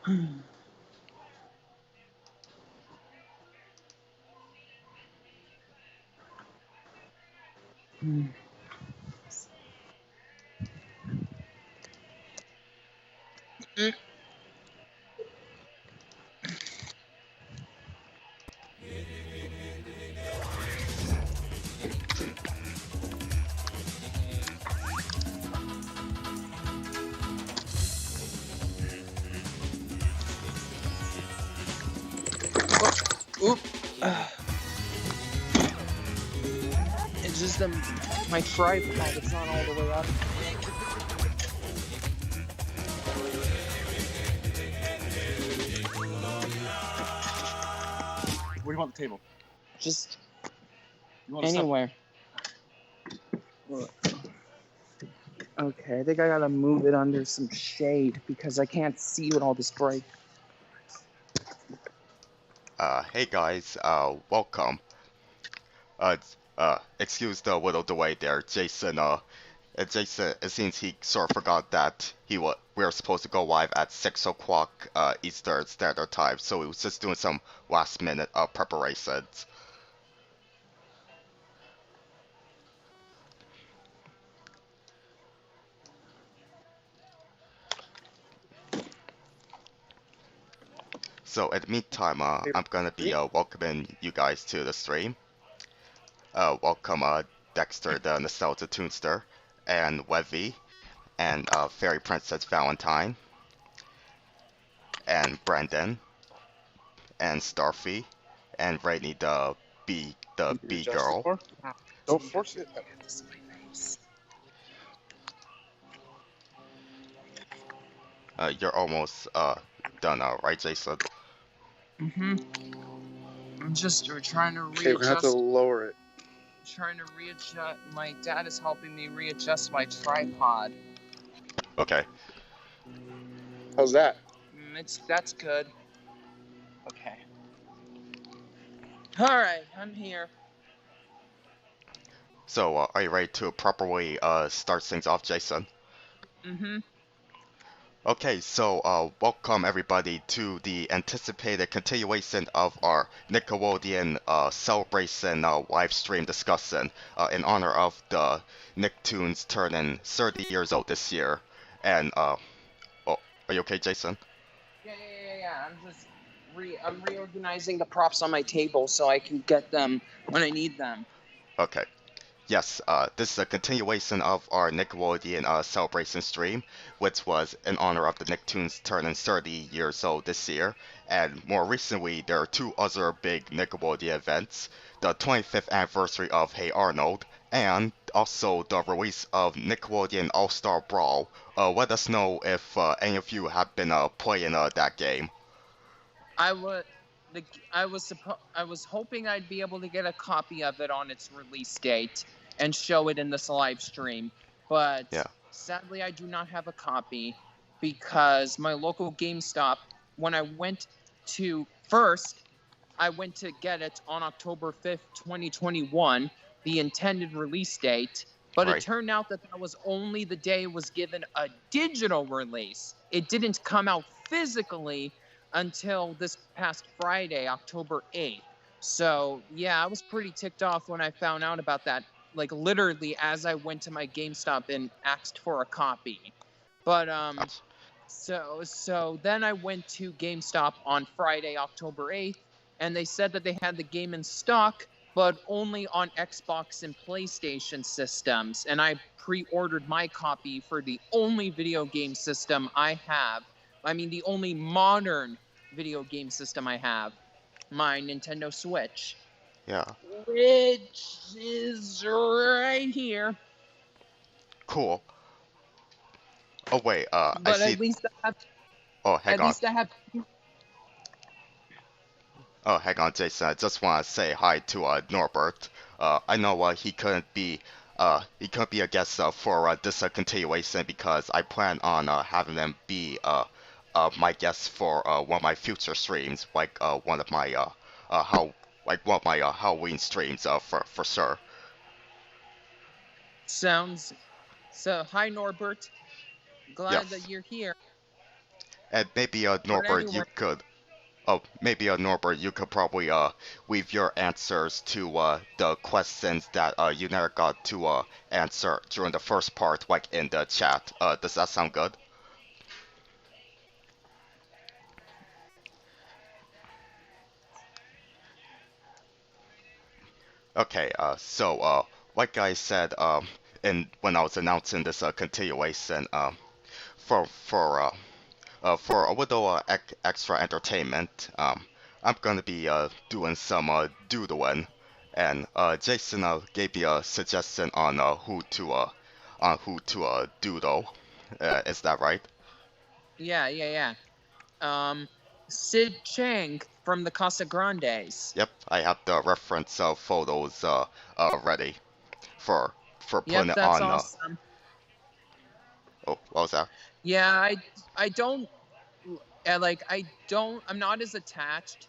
Oop. It's just my tripod, it's not all the way up. Where do you want the table? Just You want anywhere. Okay, I think I gotta move it under some shade because I can't see with all this bright. Hey guys, welcome. Excuse the little delay there, Jason. Jason, it seems he sort of forgot that we were supposed to go live at 6 o'clock Eastern Standard Time, so he was just doing some last minute preparations. So in the meantime, I'm gonna be welcoming you guys to the stream. Welcome Dexter the Nostalgia Toonster, and Levy, and Fairy Princess Valentine, and Brandon, and Starfy, and Rainy the bee girl. Don't force it. You're almost done, right, Jason? I'm just trying to readjust. Okay, we're gonna have to lower it. Trying to readjust. My dad is helping me readjust my tripod. Okay. How's that? That's good. Okay. All right, I'm here. So, are you ready to properly start things off, Jason? Okay, so welcome everybody to the anticipated continuation of our Nickelodeon celebration live stream discussion in honor of the Nicktoons turning 30 years old this year. And oh, are you okay, Jason? Yeah. I'm reorganizing the props on my table so I can get them when I need them. Okay. Yes, this is a continuation of our Nickelodeon celebration stream, which was in honor of the Nicktoons turning 30 years old this year. And more recently, there are two other big Nickelodeon events: the 25th anniversary of Hey Arnold, and also the release of Nickelodeon All-Star Brawl. Let us know if any of you have been playing that game. I was hoping I'd be able to get a copy of it on its release date and show it in this live stream, but sadly I do not have a copy because my local GameStop, when I went to get it on October 5th, 2021, the intended release date, but it turned out that was only the day it was given a digital release. It didn't come out physically until this past Friday, October 8th. So, yeah, I was pretty ticked off when I found out about that, like literally as I went to my GameStop and asked for a copy. But so then I went to GameStop on Friday, October 8th, and they said that they had the game in stock, but only on Xbox and PlayStation systems. And I pre-ordered my copy for the only video game system I have. I mean, the only modern video game system I have, my Nintendo Switch. Yeah. Which is right here. Cool. Oh wait, but I see. At least I have. Oh, hang on. At least I have. Oh, hang on, Jason. I just want to say hi to Norbert. I know he couldn't be a guest for this continuation because I plan on having them be my guest for one of my future streams, like one of my Halloween streams for sure. Sounds so. Hi, Norbert. Glad that you're here. And maybe Norbert, you anyway, could. Oh, maybe Norbert, you could probably weave your answers to the questions that you never got to answer during the first part, like in the chat. Does that sound good? Okay. Like I said, in when I was announcing this continuation, for a little extra entertainment, I'm gonna be doing some doodling, and Jason gave me a suggestion on who to doodle. Is that right? yeah. Um, Sid Chang from the Casa Grandes. Yep, I have the reference photos ready for Yep, putting it that's on. awesome. Oh, what was that? Yeah, I don't I don't. I'm not as attached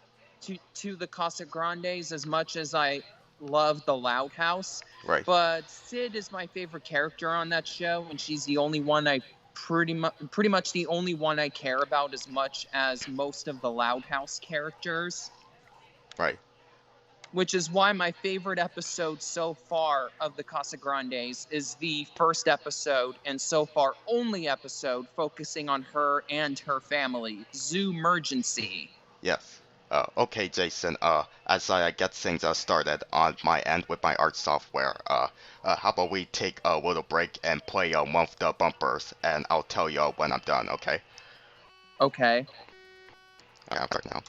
to the Casa Grandes as much as I love the Loud House. Right. But Sid is my favorite character on that show, and she's the only one I pretty much the only one I care about as much as most of the Loud House characters. Right. Which is why my favorite episode so far of the Casa Grandes is the first episode, and so far only episode, focusing on her and her family, Zoomergency. Yes. Okay, Jason. As I get things started on my end with my art software, how about we take a little break and play one of the bumpers, and I'll tell you when I'm done. Okay? Okay. I'm back now.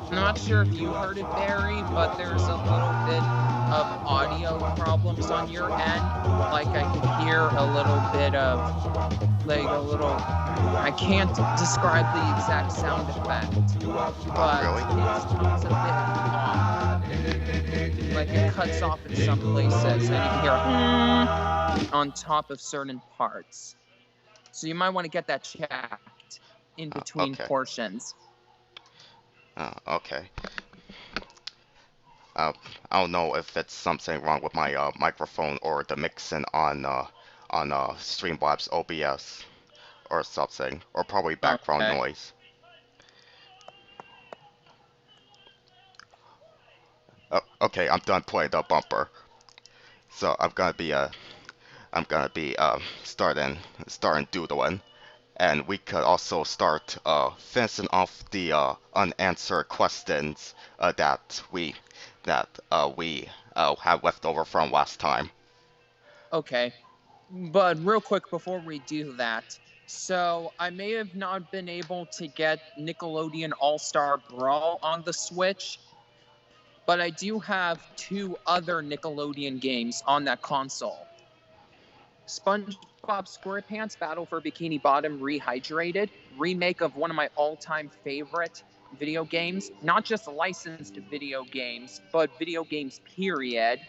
I'm not sure if you heard it, Barry, but there's a little bit of audio problems on your end. Like I can hear a little bit of, I can't describe the exact sound effect, but Really? it's a bit off. Like it cuts off in some places, and you can hear on top of certain parts. So you might want to get that checked in between Okay. portions. Okay. I don't know if it's something wrong with my microphone or the mixing on Streamlabs OBS or something, or probably background Okay. noise. Okay, I'm done playing the bumper. So I'm gonna be starting doodling, and we could also start finishing off the unanswered questions that we have left over from last time. Okay. But real quick before we do that, so I may have not been able to get Nickelodeon All-Star Brawl on the Switch, but I do have 2 other Nickelodeon games on that console. SpongeBob SquarePants Battle for Bikini Bottom Rehydrated, remake of one of my all-time favorite video games, not just licensed video games, but video games period,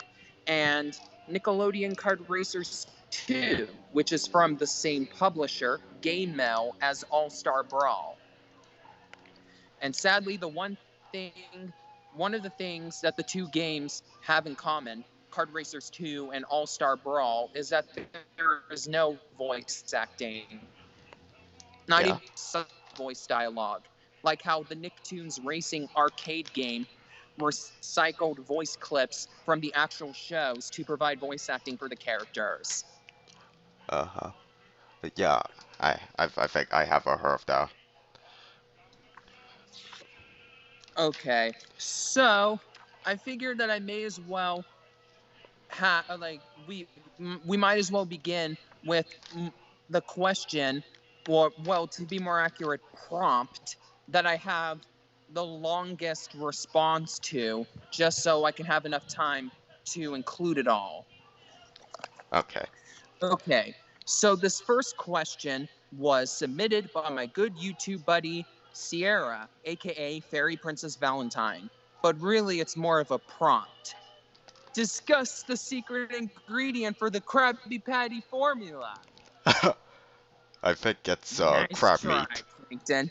and Nickelodeon Kart Racers 2, which is from the same publisher, Game Mail, as All-Star Brawl. And sadly, one of the things that the 2 games have in common, Kart Racers 2 and All-Star Brawl, is that there is no voice acting. Not even voice dialogue. Like how the Nicktoons racing arcade game recycled voice clips from the actual shows to provide voice acting for the characters. Yeah, I think I have heard of that. Okay, so I figured that I may as well we might as well begin with the question, or well, to be more accurate, prompt that I have the longest response to, just so I can have enough time to include it all. Okay, so this first question was submitted by my good YouTube buddy Sierra, aka Fairy Princess Valentine, but really it's more of a prompt. Discuss the secret ingredient for the Krabby Patty formula. I think it's Nice crab try, meat. Plankton.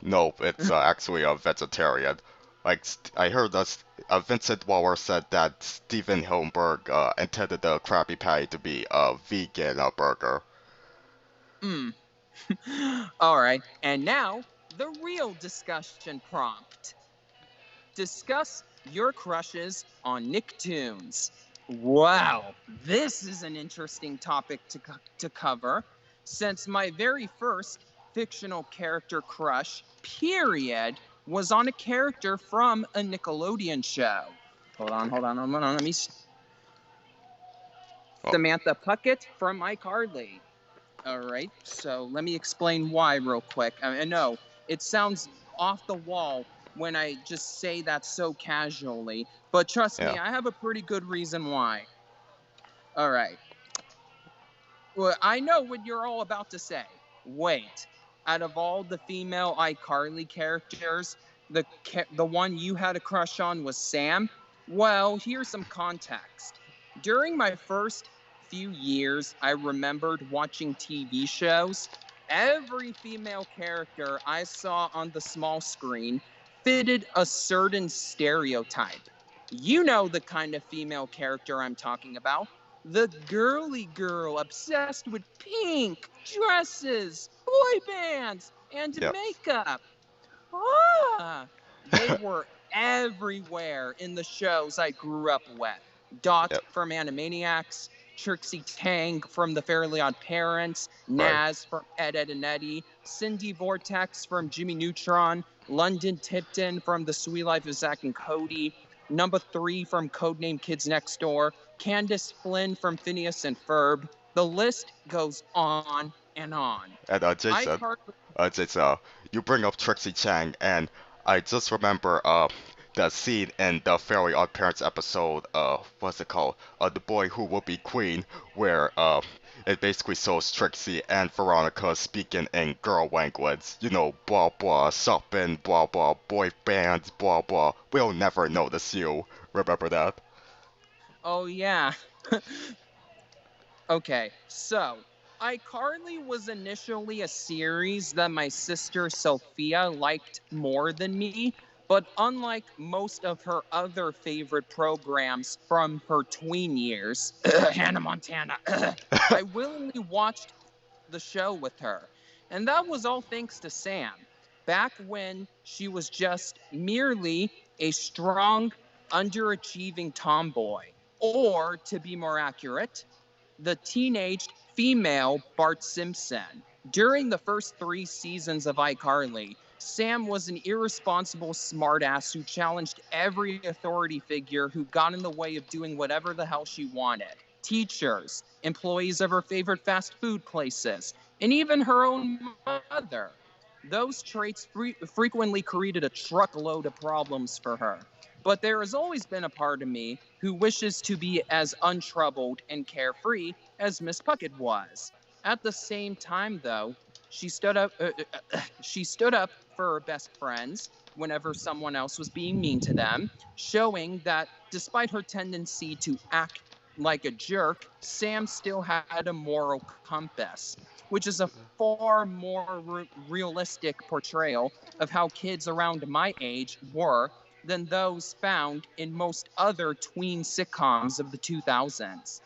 No, it's actually a vegetarian. Like I heard that Vincent Waller said that Steven Hillenburg intended the Krabby Patty to be a vegan burger. Hmm. All right, and now the real discussion prompt. Discuss your crushes on Nicktoons. Wow, this is an interesting topic to cover, since my very first fictional character crush, period, was on a character from a Nickelodeon show. Hold on. Let me. Oh, Samantha Puckett from iCarly. All right, so let me explain why real quick. I know it sounds off the wall when I just say that so casually, but trust yeah. me, I have a pretty good reason why. All right. Well, I know what you're all about to say. Wait, out of all the female iCarly characters, the one you had a crush on was Sam? Well, here's some context. During my first few years, I remembered watching TV shows. Every female character I saw on the small screen fitted a certain stereotype. You know the kind of female character I'm talking about, the girly girl obsessed with pink dresses, boy bands, and Yep. makeup. Ah, they were everywhere in the shows I grew up with. Dot Yep. from Animaniacs, Trixie Tang from The Fairly Odd Parents, Right. Naz from Ed, Ed and Eddie, Cindy Vortex from Jimmy Neutron, London Tipton from The Sweet Life of Zack and Cody, Number 3 from Codename Kids Next Door, Candace Flynn from Phineas and Ferb. The list goes on and on. And I Jason, hardly Jason, you bring up Trixie Chang, and I just remember the scene in the Fairly Odd Parents episode, what's it called? The Boy Who Will Be Queen, where it basically shows Trixie and Veronica speaking in girl language. You know, blah blah, shopping, blah blah, boy bands, blah blah. We'll never notice you. Remember that? Oh, yeah. Okay, so iCarly was initially a series that my sister Sophia liked more than me, but unlike most of her other favorite programs from her tween years, Hannah Montana, I willingly watched the show with her. And that was all thanks to Sam, back when she was just merely a strong, underachieving tomboy. Or, to be more accurate, the teenaged female Bart Simpson. During the first 3 seasons of iCarly, Sam was an irresponsible smartass who challenged every authority figure who got in the way of doing whatever the hell she wanted. Teachers, employees of her favorite fast food places, and even her own mother. Those traits frequently created a truckload of problems for her. But there has always been a part of me who wishes to be as untroubled and carefree as Miss Puckett was. At the same time, though, she stood up. She stood up for her best friends whenever someone else was being mean to them, showing that despite her tendency to act like a jerk, Sam still had a moral compass, which is a far more realistic portrayal of how kids around my age were than those found in most other tween sitcoms of the 2000s.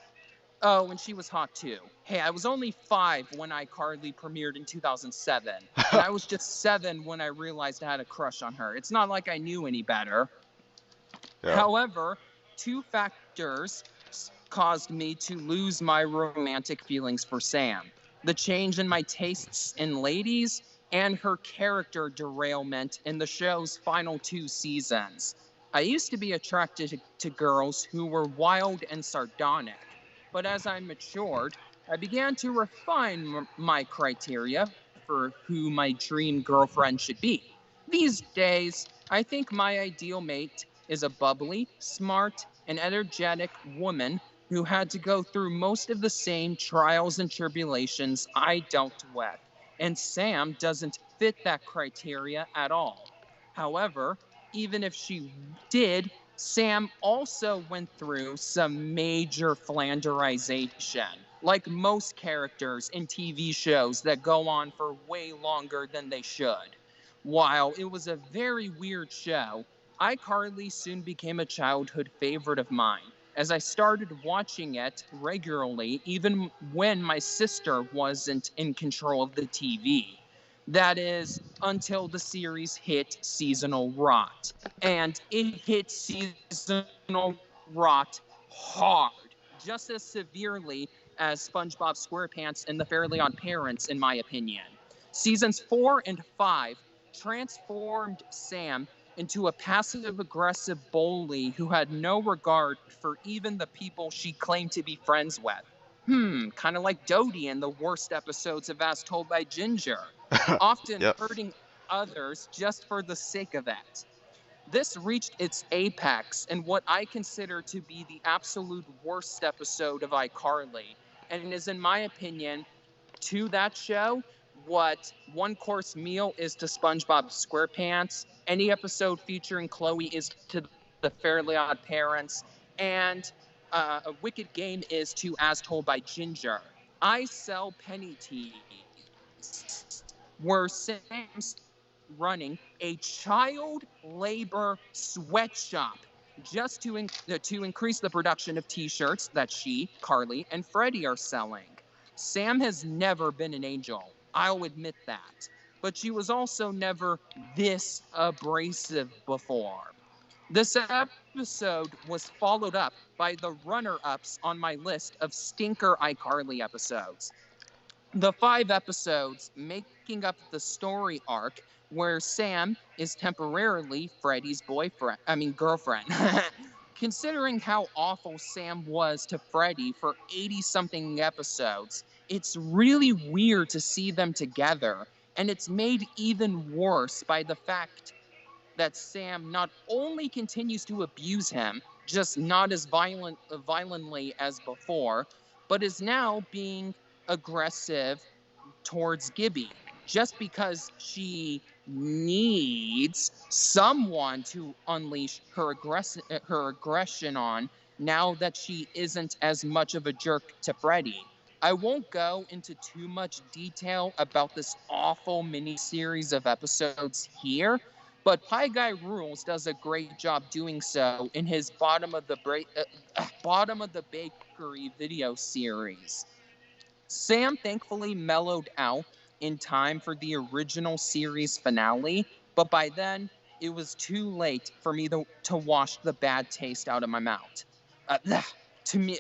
Oh, and she was hot too. Hey, I was only 5 when iCarly premiered in 2007, and I was just 7 when I realized I had a crush on her. It's not like I knew any better. Yeah. However, 2 factors caused me to lose my romantic feelings for Sam: the change in my tastes in ladies and her character derailment in the show's final 2 seasons. I used to be attracted to girls who were wild and sardonic, but as I matured, I began to refine my criteria for who my dream girlfriend should be. These days, I think my ideal mate is a bubbly, smart, and energetic woman who had to go through most of the same trials and tribulations I dealt with, and Sam doesn't fit that criteria at all. However, even if she did, Sam also went through some major flanderization, like most characters in TV shows that go on for way longer than they should. While it was a very weird show, iCarly soon became a childhood favorite of mine, as I started watching it regularly even when my sister wasn't in control of the TV. That is, until the series hit seasonal rot. And it hit seasonal rot hard, just as severely as SpongeBob SquarePants and the Fairly Odd Parents, in my opinion. Seasons 4 and 5 transformed Sam into a passive aggressive bully who had no regard for even the people she claimed to be friends with. Kind of like Dodie in the worst episodes of As Told by Ginger, often Yes. hurting others just for the sake of it. This reached its apex in what I consider to be the absolute worst episode of iCarly, and is, in my opinion, to that show what One Course Meal is to SpongeBob SquarePants, any episode featuring Chloe is to the Fairly Odd Parents, and A Wicked Game is to As Told by Ginger. I sell penny teas, where Sam's running a child labor sweatshop just to increase the production of t-shirts that she, Carly, and Freddie are selling. Sam has never been an angel, I'll admit that, but she was also never this abrasive before. This episode was followed up by the runner-ups on my list of stinker iCarly episodes. The 5 episodes making up the story arc where Sam is temporarily Freddy's girlfriend. Considering how awful Sam was to Freddy for 80 something episodes, it's really weird to see them together, and it's made even worse by the fact that Sam not only continues to abuse him, just not as violently as before, but is now being aggressive towards Gibby just because she needs someone to unleash her aggression on now that she isn't as much of a jerk to Freddy. I won't go into too much detail about this awful mini-series of episodes here, but Pie Guy Rules does a great job doing so in his Bottom of the Bakery video series. Sam thankfully mellowed out in time for the original series finale, but by then it was too late for me to wash the bad taste out of my mouth. Uh, to me,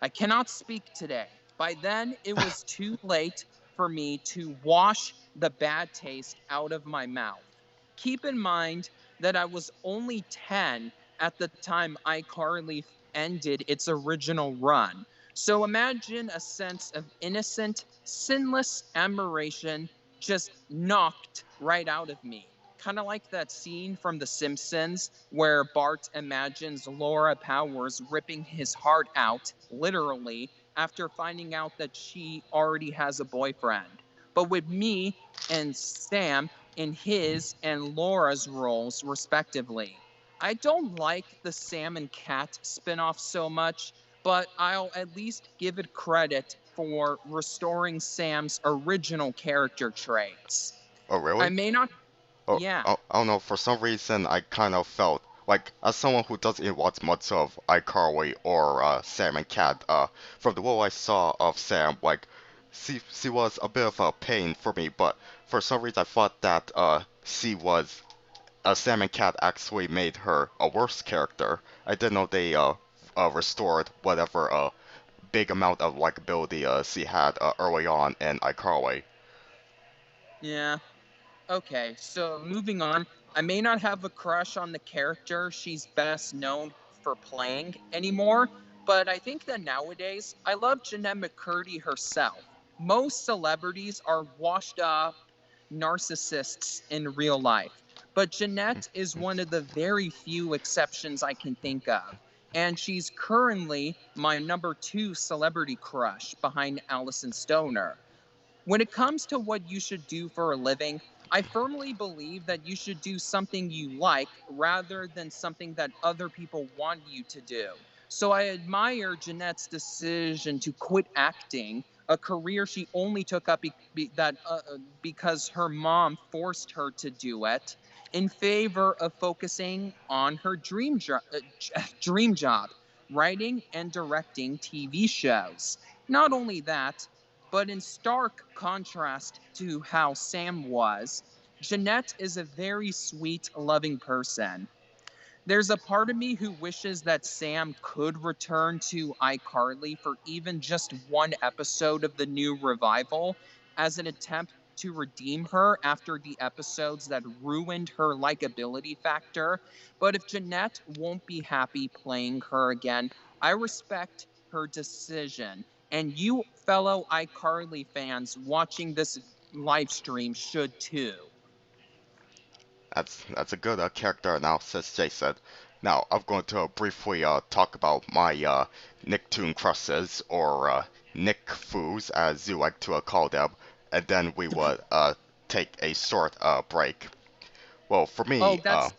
I cannot speak today. By then it was too late for me to wash the bad taste out of my mouth. Keep in mind that I was only 10 at the time iCarly ended its original run. So imagine a sense of innocent, sinless admiration just knocked right out of me. Kind of like that scene from The Simpsons where Bart imagines Laura Powers ripping his heart out, literally, after finding out that she already has a boyfriend. But with me and Sam in his and Laura's roles, respectively. I don't like the Sam and Cat spinoff so much, but I'll at least give it credit for restoring Sam's original character traits. Oh, I really? may not, Oh, yeah, I don't know. For some reason, I kind of felt like, as someone who doesn't watch much of iCarly or Sam and Cat, from the little I saw of Sam, like, she was a bit of a pain for me. But for some reason, I thought that she was Sam and Cat actually made her a worse character. I didn't know they restored whatever big amount of likability she had early on in iCarly. yeah. Okay, so moving on. I may not have a crush on the character she's best known for playing anymore, but I think that nowadays I love Jennette McCurdy herself. Most celebrities are washed up narcissists in real life, but Jennette is one of the very few exceptions I can think of. And she's currently my number 2 celebrity crush behind Allison Stoner. When it comes to what you should do for a living, I firmly believe that you should do something you like rather than something that other people want you to do. So I admire Jennette's decision to quit acting, a career she only took up because her mom forced her to do it, in favor of focusing on her dream job, writing and directing TV shows. Not only that, but in stark contrast to how Sam was, Jennette is a very sweet, loving person. There's a part of me who wishes that Sam could return to iCarly for even just one episode of the new revival as an attempt to redeem her after the episodes that ruined her likability factor. But if Jennette won't be happy playing her again, I respect her decision. And you fellow iCarly fans watching this live stream should too. That's a good character analysis, Jason. Now I'm going to briefly talk about my Nicktoon crushes, or Nick Foos as you like to call them, and then we would take a short break. Well, for Oh, me, that's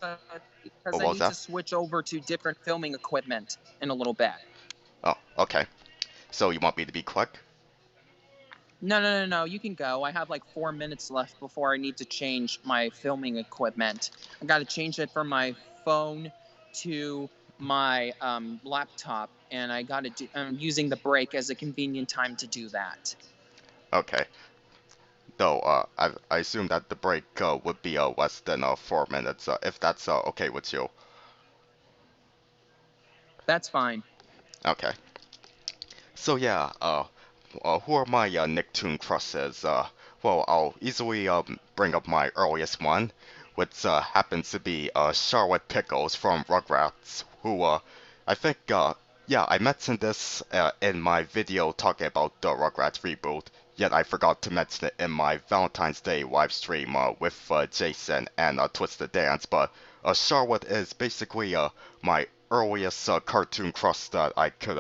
because what I was need to that? switch over to different filming equipment in a little bit. Oh, okay. So you want me to be quick? No. You can go. I have like 4 minutes left before I need to change my filming equipment. I got to change it from my phone to my laptop, and I got to do. I'm using the break as a convenient time to do that. Okay. Though I assume that the break would be less than 4 minutes, if that's okay with you. That's fine. Okay. So yeah, who are my Nicktoon crushes? Well, I'll easily bring up my earliest one, which happens to be Charlotte Pickles from Rugrats, who I think yeah, I mentioned this in my video talking about the Rugrats reboot. Yet I forgot to mention it in my Valentine's Day live stream with Jason and Twisted Dance. But Charlotte is basically my earliest cartoon crush that I could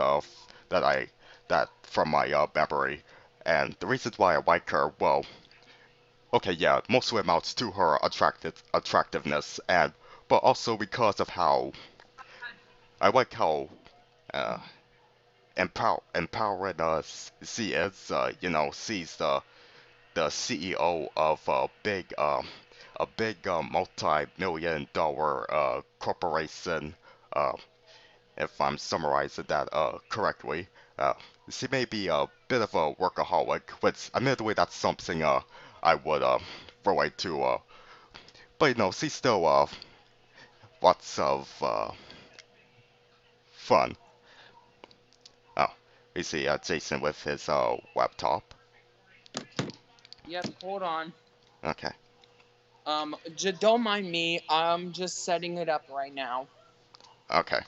that I that from my memory. And the reasons why I like her, well, okay, yeah, mostly amounts to her attractiveness, and but also because of how I like how uh, empowering she is. She's the CEO of a big multi-million dollar corporation. Uh, if I'm summarizing that correctly. Uh, she may be a bit of a workaholic, which admittedly that's something I would relate to. But she's still lots of fun. Oh, we see Jason with his laptop. Yep. Hold on. Okay, Don't mind me. I'm just setting it up right now. okay.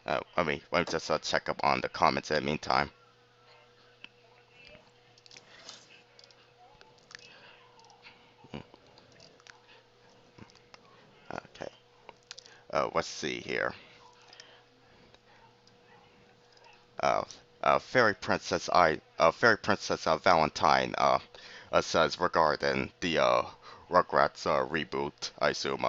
Let me just check up on the comments in the meantime. Okay. Let's see here. uh, Fairy Princess Valentine says regarding the Rugrats reboot, I assume,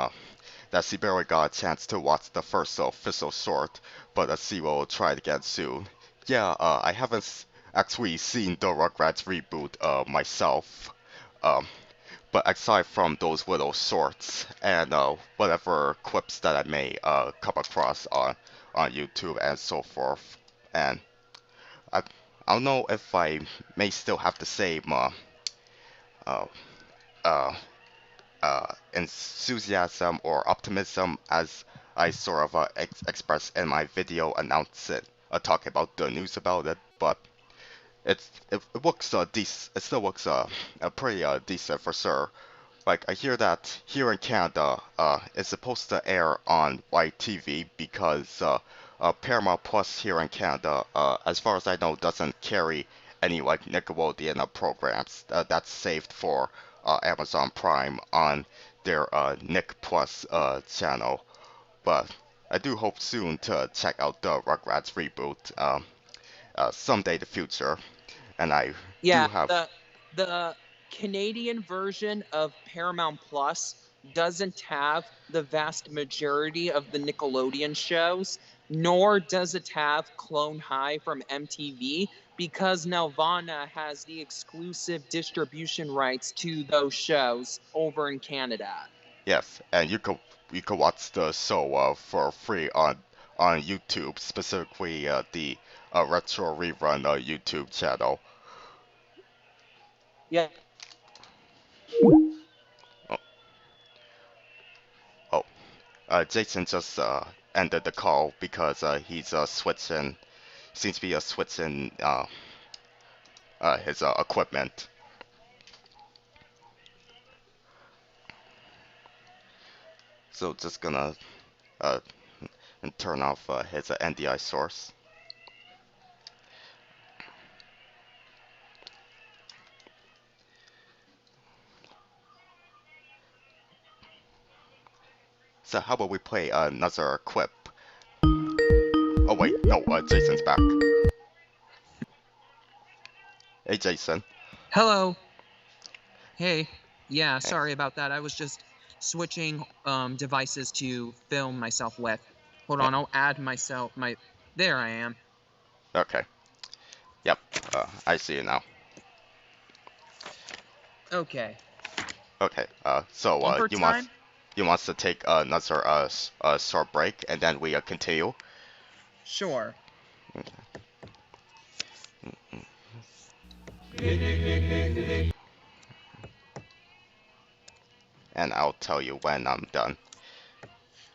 that she barely got a chance to watch the first official short, but she will try it again soon. Yeah, I haven't actually seen the Rugrats reboot myself, um, but aside from those little shorts and whatever clips that I may come across on YouTube and so forth, and I I don't know if I may still have the same uh, uh, enthusiasm or optimism as I sort of expressed in my video announcing talking about the news about it, but it looks it still looks pretty decent for sure. Like, I hear that here in Canada, it's supposed to air on YTV because Paramount Plus here in Canada, as far as I know, doesn't carry any like Nickelodeon programs. That's saved for Amazon Prime on their Nick Plus channel. But I do hope soon to check out the Rugrats reboot someday in the future. And I do Yeah, have. the Canadian version of Paramount Plus doesn't have the vast majority of the Nickelodeon shows, nor does it have Clone High from MTV because Nelvana has the exclusive distribution rights to those shows over in Canada. Yes, and you could watch the show for free on YouTube, specifically the retro rerun YouTube channel. Yeah. Oh, oh. Jason just ended the call because he's switching. Seems to be switching his equipment. So just gonna uh, turn off his NDI source. So how about we play another clip? Oh wait, no, Jason's back. Hey Jason. Hello. Hey. Yeah, Hey. sorry about that. I was just switching devices to film myself with. Hold on, I'll add myself. There I am. Okay. Yep. I see you now. Okay. Okay. So Bumper time? you want to take another short break and then we continue. Sure. And I'll tell you when I'm done.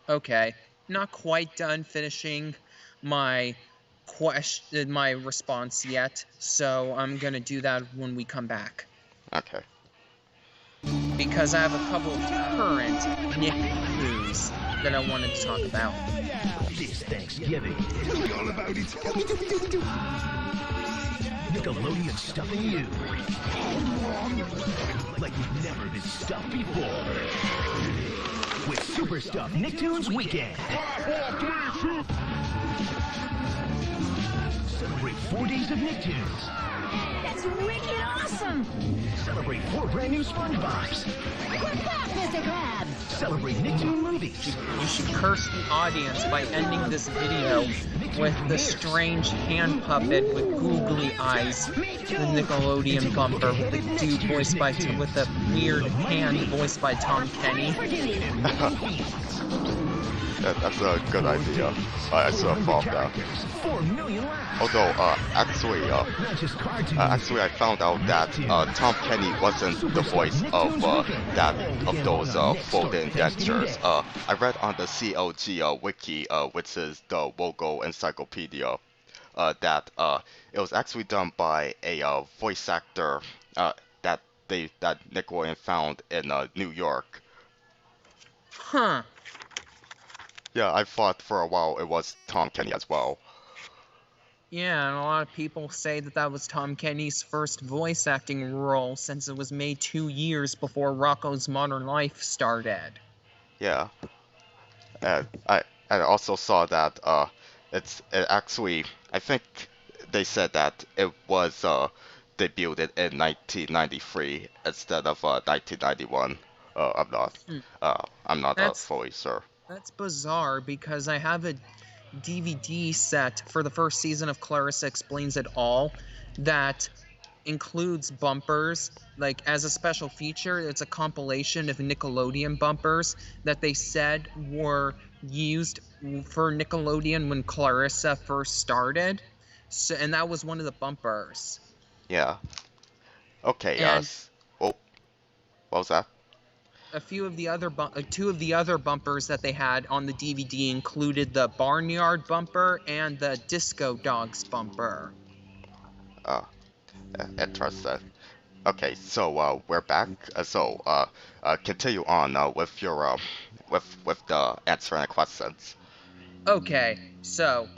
Okay. Not quite done finishing my response yet, so I'm gonna do that when we come back. Okay. Because I have a couple of current Nick news that I wanted to talk about. This Thanksgiving, tell me all about it. Nickelodeon stuffing you like you've never been stuffed before. With Super Stuffed Nicktoons Weekend. Celebrate 4 days of Nicktoons. That's wicked awesome! Celebrate 4 brand new SpongeBobs. What's that, Mr. Krab? Celebrate Nicktoon movies. You should curse the audience by ending this video with the strange hand puppet with googly eyes, the Nickelodeon bumper with the dude voiced by with the weird hand voiced by Tom Kenny. Yeah, that's a good idea. I should have thought that. 4 million laughs. Although, actually, I found out that Tom Kenny wasn't the voice of those folding dentures. I read on the COG wiki, which is the logo encyclopedia, that it was actually done by a voice actor that Nickelodeon found in New York. Huh. Yeah, I thought for a while it was Tom Kenny as well. Yeah, and a lot of people say that was Tom Kenny's first voice acting role since it was made 2 years before Rocko's Modern Life started. Yeah. And I also saw that it actually, I think they said that it was debuted in 1993 instead of 1991. I'm not fully sure. That's bizarre because I have a DVD set for the first season of Clarissa Explains It All that includes bumpers, like as a special feature. It's a compilation of Nickelodeon bumpers that they said were used for Nickelodeon when Clarissa first started. So, and that was one of the bumpers. Yeah. Okay, yes. Oh, what was that? A few of the other two of the other bumpers that they had on the DVD included the Barnyard bumper and the Disco Dogs bumper. Interesting. Okay, so we're back. Continue on with your with the answering the questions. Okay, so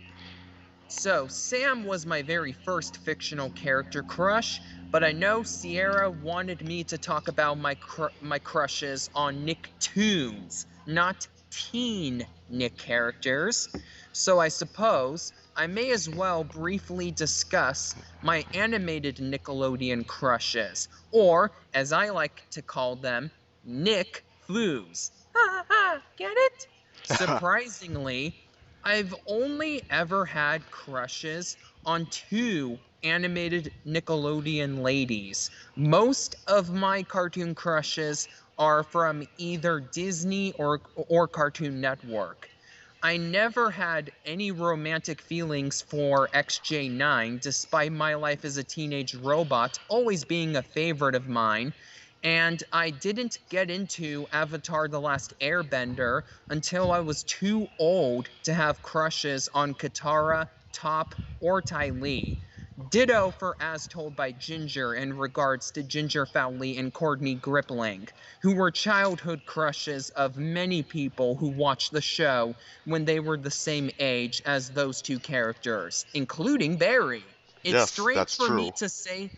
Sam was my very first fictional character crush, but I know Sierra wanted me to talk about my crushes on Nicktoons, not teen Nick characters. So I suppose I may as well briefly discuss my animated Nickelodeon crushes, or as I like to call them, Nick Floos. Ha ha, get it? Surprisingly, I've only ever had crushes on two animated Nickelodeon ladies. Most of my cartoon crushes are from either Disney or Cartoon Network. I never had any romantic feelings for XJ9, despite my life as a teenage robot always being a favorite of mine. And I didn't get into Avatar The Last Airbender until I was too old to have crushes on Katara, Toph, or Ty Lee. Ditto for As Told by Ginger in regards to Ginger Fowley and Courtney Gripling, who were childhood crushes of many people who watched the show when they were the same age as those two characters, including Barry. It's Yes, strange that's for me true. to say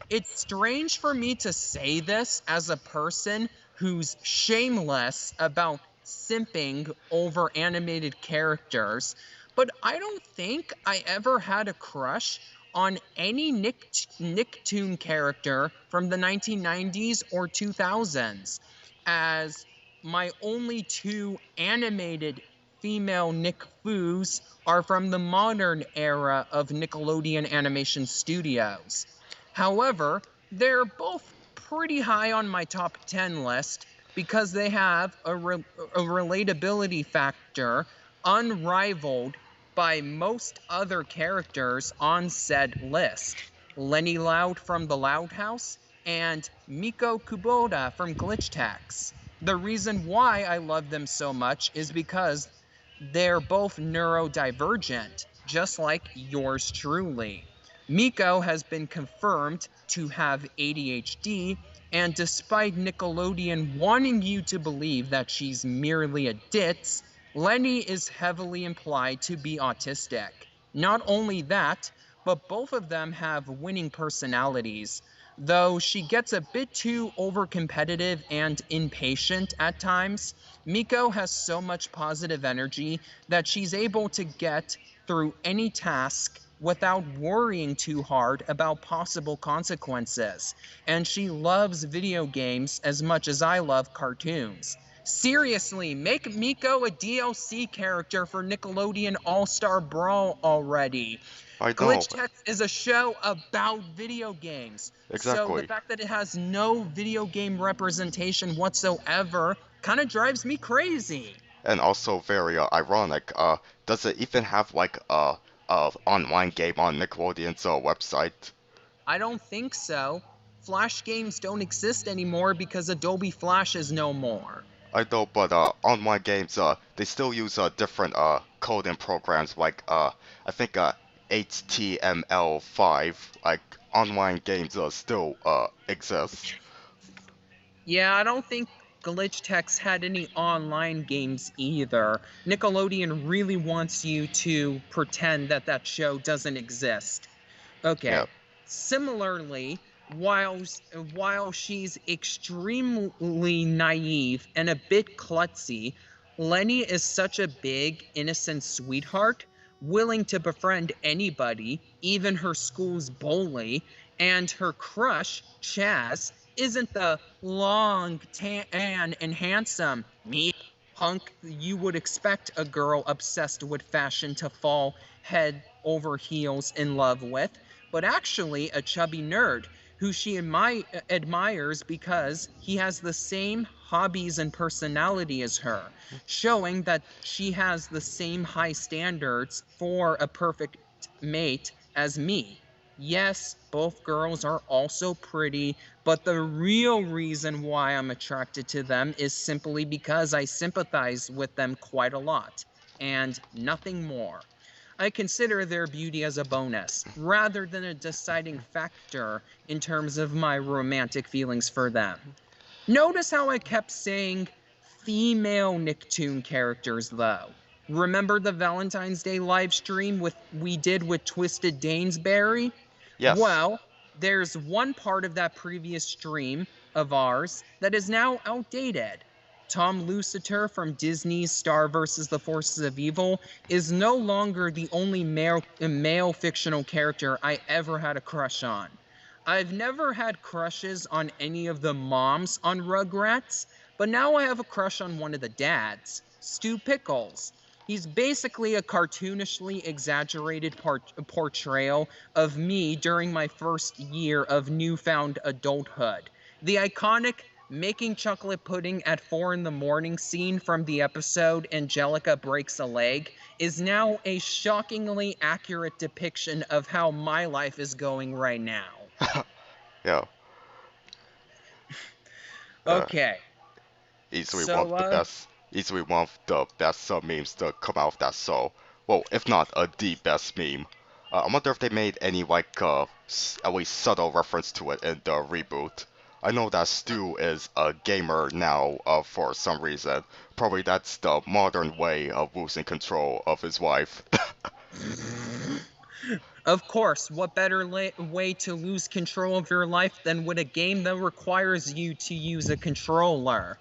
it's strange for me to say this as a person who's shameless about simping over animated characters, but I don't think I ever had a crush on any Nicktoon character from the 1990s or 2000s, as my only two animated female Nick Foos are from the modern era of Nickelodeon Animation Studios. However, they're both pretty high on my top 10 list because they have a relatability factor unrivaled by most other characters on said list. Lenny Loud from The Loud House and Miko Kubota from Glitch Tax. The reason why I love them so much is because they're both neurodivergent, just like yours truly. Miko has been confirmed to have ADHD, and despite Nickelodeon wanting you to believe that she's merely a ditz, Lenny is heavily implied to be autistic. Not only that, but both of them have winning personalities, though she gets a bit too overcompetitive and impatient at times. Miko has so much positive energy that she's able to get through any task without worrying too hard about possible consequences. And she loves video games as much as I love cartoons. Seriously, make Miko a DLC character for Nickelodeon All-Star Brawl already. I know, Glitch Text is a show about video games. So the exactly. fact that it has no video game representation whatsoever kind of drives me crazy. And also very ironic. Does it even have like a online game on Nickelodeon's website? I don't think so. Flash games don't exist anymore because Adobe Flash is no more. I know, but online games they still use different coding programs like I think HTML5. Like online games still exist. Yeah, I don't think Glitch Text had any online games either. Nickelodeon really wants you to pretend that that show doesn't exist. Yeah. Okay. Similarly, while she's extremely naive and a bit klutzy, Lenny is such a big, innocent sweetheart, willing to befriend anybody, even her school's bully, and her crush, Chaz, isn't the long, tan, and handsome me hunk you would expect a girl obsessed with fashion to fall head over heels in love with, but actually a chubby nerd who she admires because he has the same hobbies and personality as her, showing that she has the same high standards for a perfect mate as me. Yes, both girls are also pretty, but the real reason why I'm attracted to them is simply because I sympathize with them quite a lot, and nothing more. I consider their beauty as a bonus, rather than a deciding factor in terms of my romantic feelings for them. Notice how I kept saying female Nicktoon characters, though. Remember the Valentine's Day live stream we did with Twisted Dainsbury? Yes. Well, there's one part of that previous stream of ours that is now outdated. Tom Lusiter from Disney's Star vs. the Forces of Evil is no longer the only male fictional character I ever had a crush on. I've never had crushes on any of the moms on Rugrats, but now I have a crush on one of the dads, Stu Pickles. He's basically a cartoonishly exaggerated portrayal of me during my first year of newfound adulthood. The iconic making chocolate pudding at 4 in the morning scene from the episode Angelica Breaks a Leg is now a shockingly accurate depiction of how my life is going right now. Yeah. Okay. Easily So, one of the best. Easily one of the best memes to come out of that show. Well, if not the best meme. I wonder if they made any like at least subtle reference to it in the reboot. I know that Stu is a gamer now for some reason. Probably that's the modern way of losing control of his wife. Of course, what better way to lose control of your life than with a game that requires you to use a controller?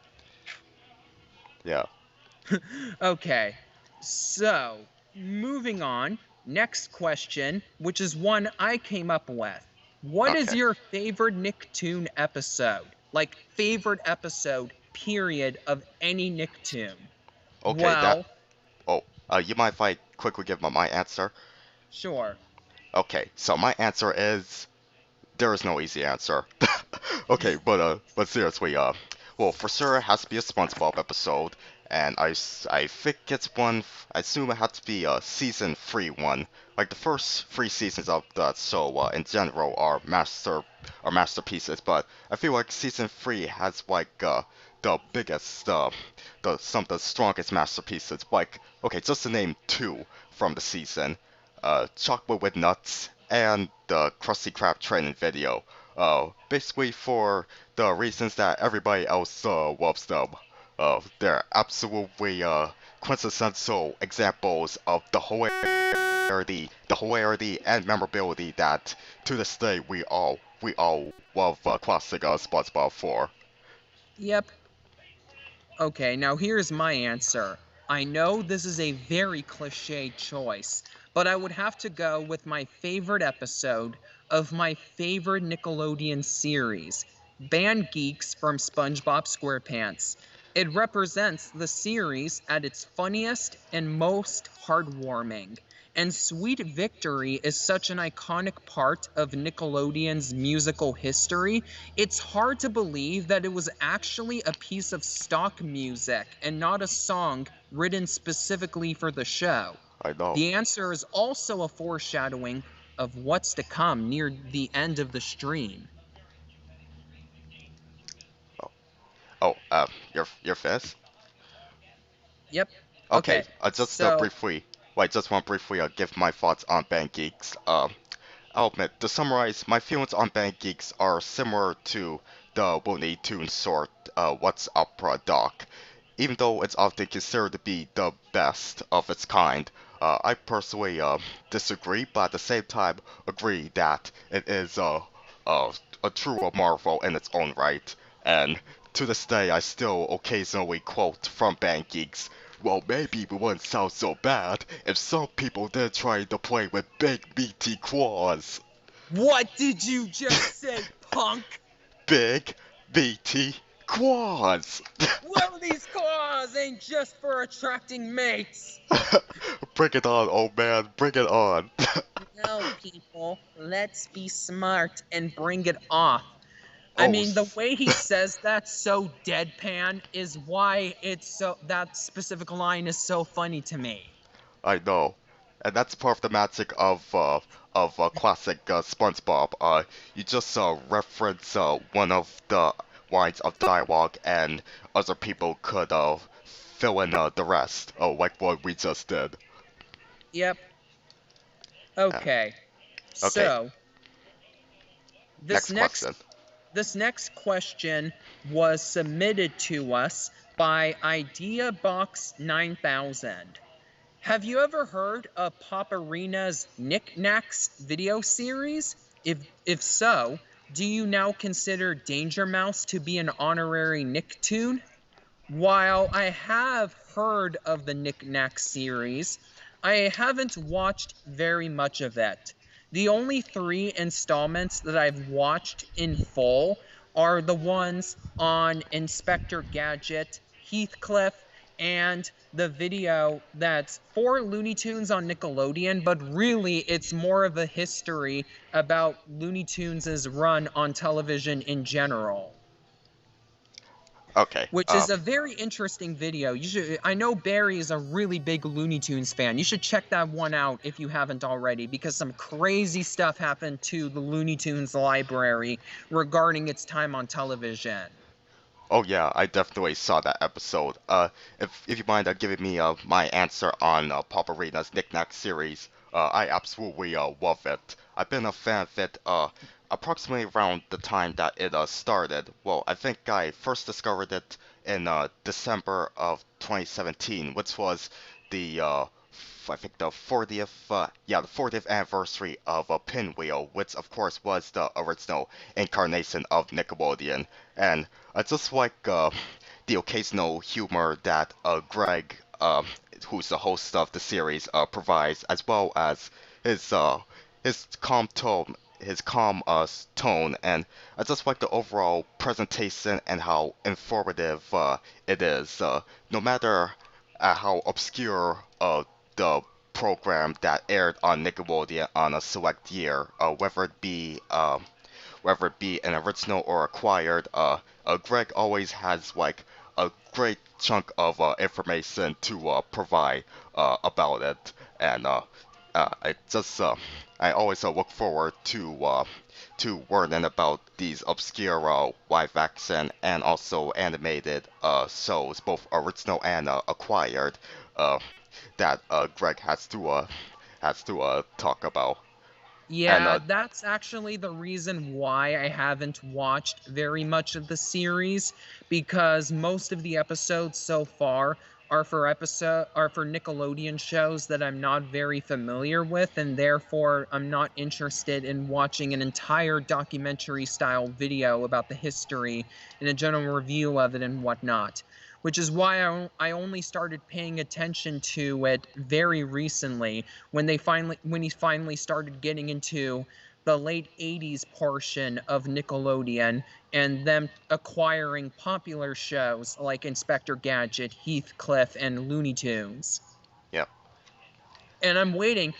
Yeah. Okay, so moving on. Next question, which is one I came up with. What is Okay. your favorite Nicktoon episode? Like, favorite episode, period, of any Nicktoon? Okay, Well, you mind if I quickly give my answer? sure. Okay, so my answer is there is no easy answer. Okay, but seriously, well, for sure it has to be a SpongeBob episode, and I think it's one. I assume it has to be a season 3 one. Like the first 3 seasons of that show, in general, are masterpieces, but I feel like season 3 has like the biggest, some of the strongest masterpieces. Like, okay, just to name 2 from the season, Chocolate with Nuts and the Krusty Krab training video. Basically for the reasons that everybody else loves them. They're absolutely quintessential examples of the hilarity and memorability that to this day we all love classic SpongeBob for. Yep. Okay, now here's my answer. I know this is a very cliched choice, but I would have to go with my favorite episode of my favorite Nickelodeon series, Band Geeks from SpongeBob SquarePants. It represents the series at its funniest and most heartwarming. And Sweet Victory is such an iconic part of Nickelodeon's musical history, it's hard to believe that it was actually a piece of stock music and not a song written specifically for the show. I know. The answer is also a foreshadowing of what's to come near the end of the stream. Your fist? Yep. Okay, just so, briefly, just want to briefly give my thoughts on Band Geeks. I'll admit, to summarize, my feelings on Band Geeks are similar to the Looney Tunes sort, What's Opera doc. Even though it's often considered to be the best of its kind, I personally disagree, but at the same time agree that it is a true marvel in its own right. And to this day, I still occasionally quote from Band Geeks, well, maybe it wouldn't sound so bad if some people did try to play with big meaty claws. What did you just say, punk? Big meaty claws. Well, these claws ain't just for attracting mates. Bring it on, old man, bring it on. No, people, let's be smart and bring it off. I mean, the way he says that so deadpan is why that specific line is so funny to me. I know, and that's part of the magic of classic SpongeBob. You just reference one of the lines of dialogue, and other people could fill in the rest, like what we just did. Yep. Okay. So this next question was submitted to us by IdeaBox 9000. Have you ever heard of Poparina's NICKness video series? If so, do you now consider Danger Mouse to be an honorary Nicktoon? While I have heard of the NICKness series, I haven't watched very much of it. The only 3 installments that I've watched in full are the ones on Inspector Gadget, Heathcliff, and the video that's for Looney Tunes on Nickelodeon, but really it's more of a history about Looney Tunes' run on television in general. Okay. Which is a very interesting video. I know Barry is a really big Looney Tunes fan. You should check that one out if you haven't already, because some crazy stuff happened to the Looney Tunes library regarding its time on television. Oh yeah, I definitely saw that episode. If you mind giving me my answer on Paparina's Knick-Knack series, I absolutely love it. I've been a fan of it approximately around the time that it started. Well, I think I first discovered it in December of 2017, which was the I think the 40th anniversary of Pinwheel, which of course was the original incarnation of Nickelodeon, and I just like the occasional humor that Greg, who's the host of the series, provides, as well as his calm tone, tone, and I just like the overall presentation and how informative it is. No matter how obscure the program that aired on Nickelodeon on a select year, whether it be an original or acquired, Greg always has like a great chunk of information to provide about it, and I always look forward to learning about these obscure live action and also animated shows, both original and acquired, that Greg has to talk about. And Yeah, that's actually the reason why I haven't watched very much of the series, because most of the episodes so far are for Nickelodeon shows that I'm not very familiar with, and therefore I'm not interested in watching an entire documentary style video about the history and a general review of it and whatnot. Which is why I only started paying attention to it very recently, when he finally started getting into the late 80s portion of Nickelodeon and them acquiring popular shows like Inspector Gadget, Heathcliff, and Looney Tunes. yep. And I'm waiting.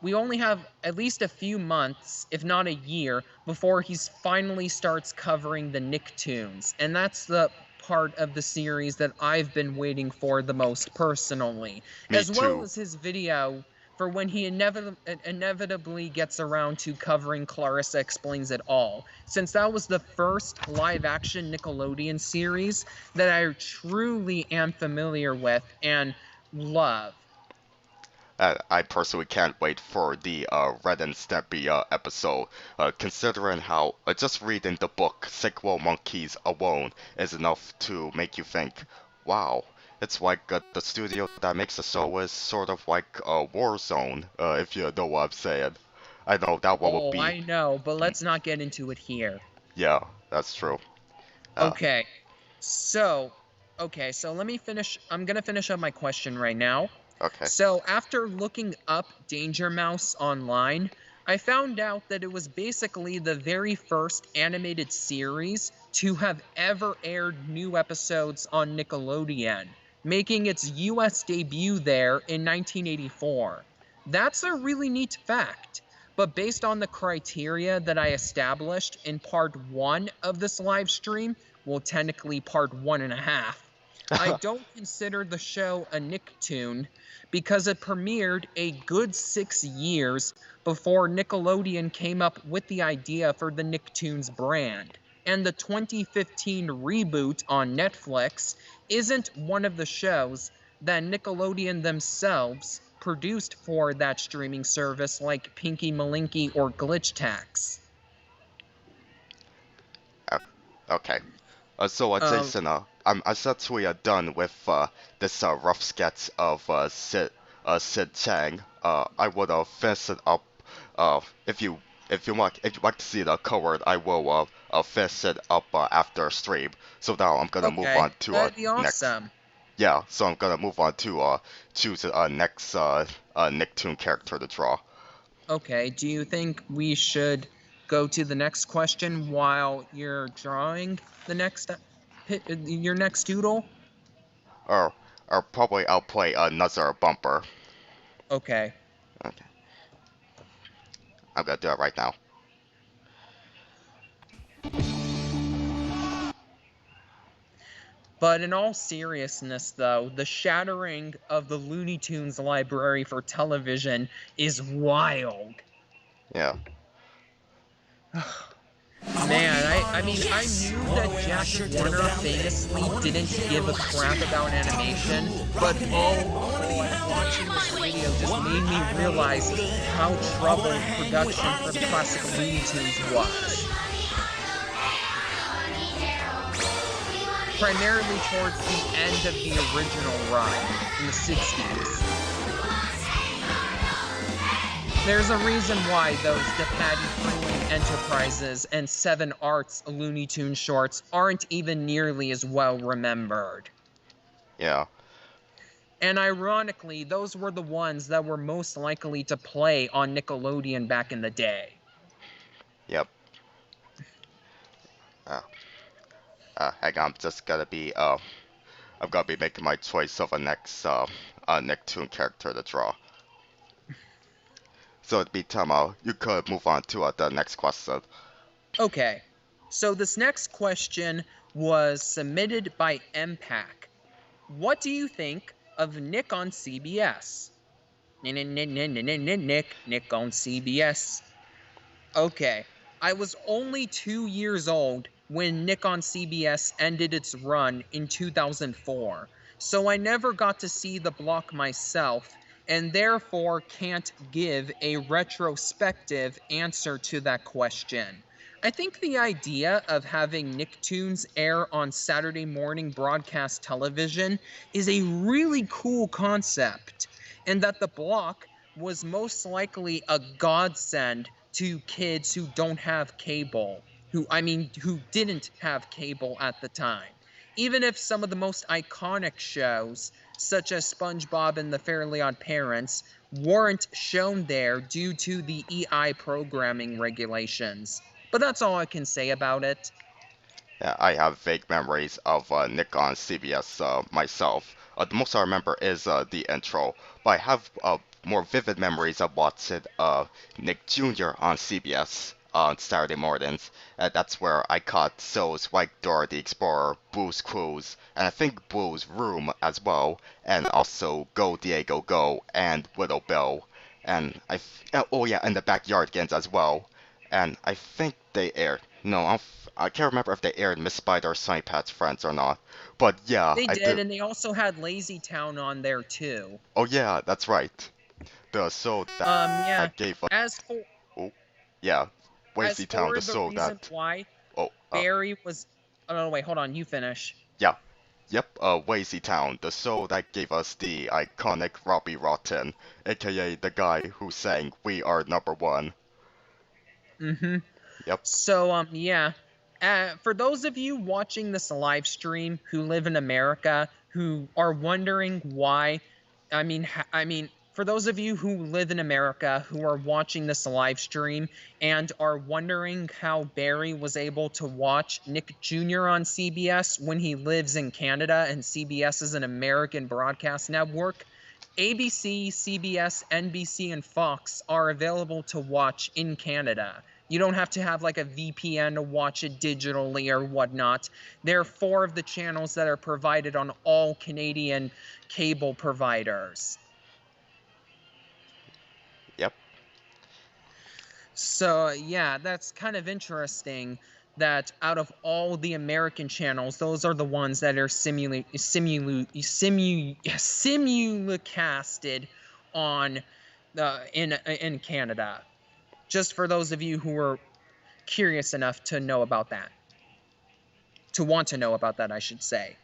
We only have at least a few months, if not a year, before he finally starts covering the Nicktoons, and that's the part of the series that I've been waiting for the most personally, Me as well too. as his video for when he inevitably gets around to covering Clarissa Explains It All, since that was the first live-action Nickelodeon series that I truly am familiar with and love. I personally can't wait for the Red and Stimpy episode, considering how just reading the book Sequel Monkeys alone is enough to make you think, wow, it's like the studio that makes the show is sort of like a war zone, if you know what I'm saying. I know that one will Oh, be, I know, but let's not get into it here. yeah, that's true. Uh, Okay. So, so let me finish. I'm going to finish up my question right now. okay. So, after looking up Danger Mouse online, I found out that it was basically the very first animated series to have ever aired new episodes on Nickelodeon, making its US debut there in 1984. That's a really neat fact. But based on the criteria that I established in part 1 of this live stream, well, technically part 1.5, I don't consider the show a Nicktoon because it premiered a good 6 years before Nickelodeon came up with the idea for the Nicktoons brand. And the 2015 reboot on Netflix isn't one of the shows that Nickelodeon themselves produced for that streaming service, like Pinky Malinky or Glitch Tax. Okay. So, Um, Jason, I'm essentially done with this rough sketch of Sid Chang. I would finish it up. If if you like to see the cover, I will finish it up after stream. So now I'm gonna move okay, on to that'd be next. awesome. Yeah, so I'm gonna move on to choose next Nicktoon character to draw. Okay, do you think we should go to the next question while you're drawing the next your next doodle? Or, or probably I'll play another bumper. Okay. Okay. I'm gonna do it right now. But in all seriousness, though, the shattering of the Looney Tunes library for television is wild. Yeah. Man, I mean, I knew that Jack Warner famously didn't give a crap about animation, but oh boy, watching this video just made me realize how troubled production for the classic Looney Tunes was. Primarily towards the end of the original run in the 60s. There's a reason why those DePatie Freeling Enterprises and 7 Arts Looney Tunes shorts aren't even nearly as well remembered. Yeah. And ironically, those were the ones that were most likely to play on Nickelodeon back in the day. Yep. Hang on, I'm just gonna be I'm gonna be making my choice of a next Nicktoon character to draw. So in the meantime, you could move on to the next question. Okay, so this next question was submitted by MPAC. What do you think of Nick on CBS? Nick on CBS. Okay, I was only 2 years old when Nick on CBS ended its run in 2004, so I never got to see the block myself, and therefore can't give a retrospective answer to that question. I think the idea of having Nicktoons air on Saturday morning broadcast television is a really cool concept, and that the block was most likely a godsend to kids who don't have cable, who didn't have cable at the time. Even if some of the most iconic shows, such as SpongeBob and the Fairly Odd Parents, weren't shown there due to the EI programming regulations. But that's all I can say about it. Yeah, I have vague memories of Nick on CBS myself. The most I remember is the intro, but I have more vivid memories of watching Nick Jr. on CBS on Saturday mornings. That's where I caught shows like Dora the Explorer, Blue's Clues, and I think Blue's Room as well, and also Go Diego Go and Widow Bill, and oh yeah, and the Backyardigans as well. And I think they aired. No, I can't remember if they aired Miss Spider or Sunny Patch Friends or not. But yeah, They I did, do. and they also had Lazy Town on there too. Oh yeah, that's right. The show that Yeah. gave us. As for Oh, yeah, as Wazy Town, for the the show reason that. why Oh, Barry was. Oh no, wait, hold on. You finish. yeah. Yep, Wazy Town, the show that gave us the iconic Robbie Rotten, aka the guy who sang "We Are Number One." Mm-hmm. Yep. So, yeah. For those of you watching this live stream who live in America, who are wondering why, for those of you who live in America who are watching this live stream and are wondering how Barry was able to watch Nick Jr. on CBS when he lives in Canada and CBS is an American broadcast network, ABC, CBS, NBC, and Fox are available to watch in Canada. You don't have to have like a VPN to watch it digitally or whatnot. There are 4 of the channels that are provided on all Canadian cable providers. Yep. So, yeah, that's kind of interesting that out of all the American channels, those are the ones that are simulcasted on in Canada. Just for those of you who are curious enough to know about that. To want to know about that, I should say.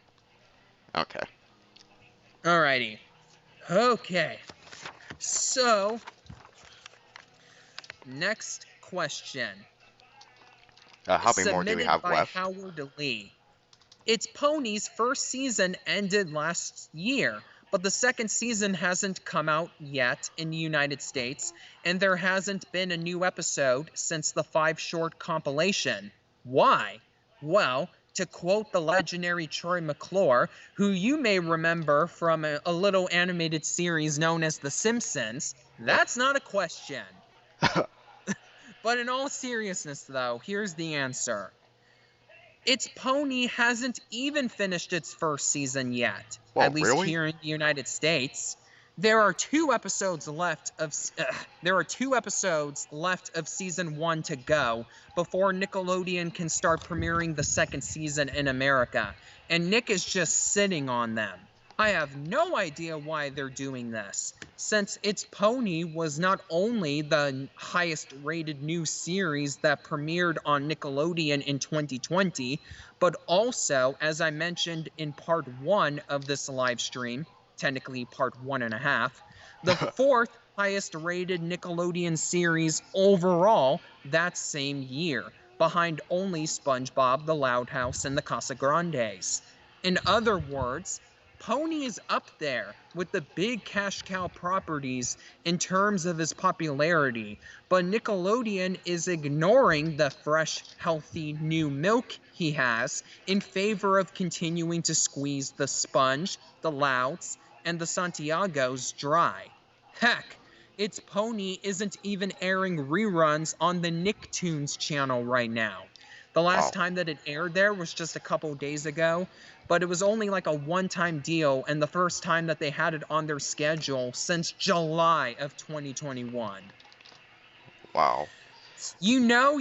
Okay. Alrighty. Okay. So, next question. How many more do we have left? Submitted by Howard Lee. It's Pony's first season ended last year, but the second season hasn't come out yet in the United States, and there hasn't been a new episode since the 5 short compilation. Why? Well, to quote the legendary Troy McClure, who you may remember from a little animated series known as The Simpsons, that's not a question. But in all seriousness, though, here's the answer. Its pony hasn't even finished its first season yet, Whoa, at least really? here in the United States. There are two episodes left of season 1 to go before Nickelodeon can start premiering the second season in America, and Nick is just sitting on them. I have no idea why they're doing this, since It's Pony was not only the highest rated new series that premiered on Nickelodeon in 2020, but also, as I mentioned in part 1 of this live stream, technically part 1.5, the fourth highest rated Nickelodeon series overall that same year, behind only SpongeBob, The Loud House, and the Casagrandes. In other words, Pony is up there with the big cash cow properties in terms of his popularity, but Nickelodeon is ignoring the fresh, healthy new milk he has in favor of continuing to squeeze the Sponge, the Louds, and the Santiagos dry. Heck, It's Pony isn't even airing reruns on the Nicktoons channel right now. The last time that it aired there was just a couple days ago, but it was only like a one-time deal and the first time that they had it on their schedule since July of 2021. Wow. You know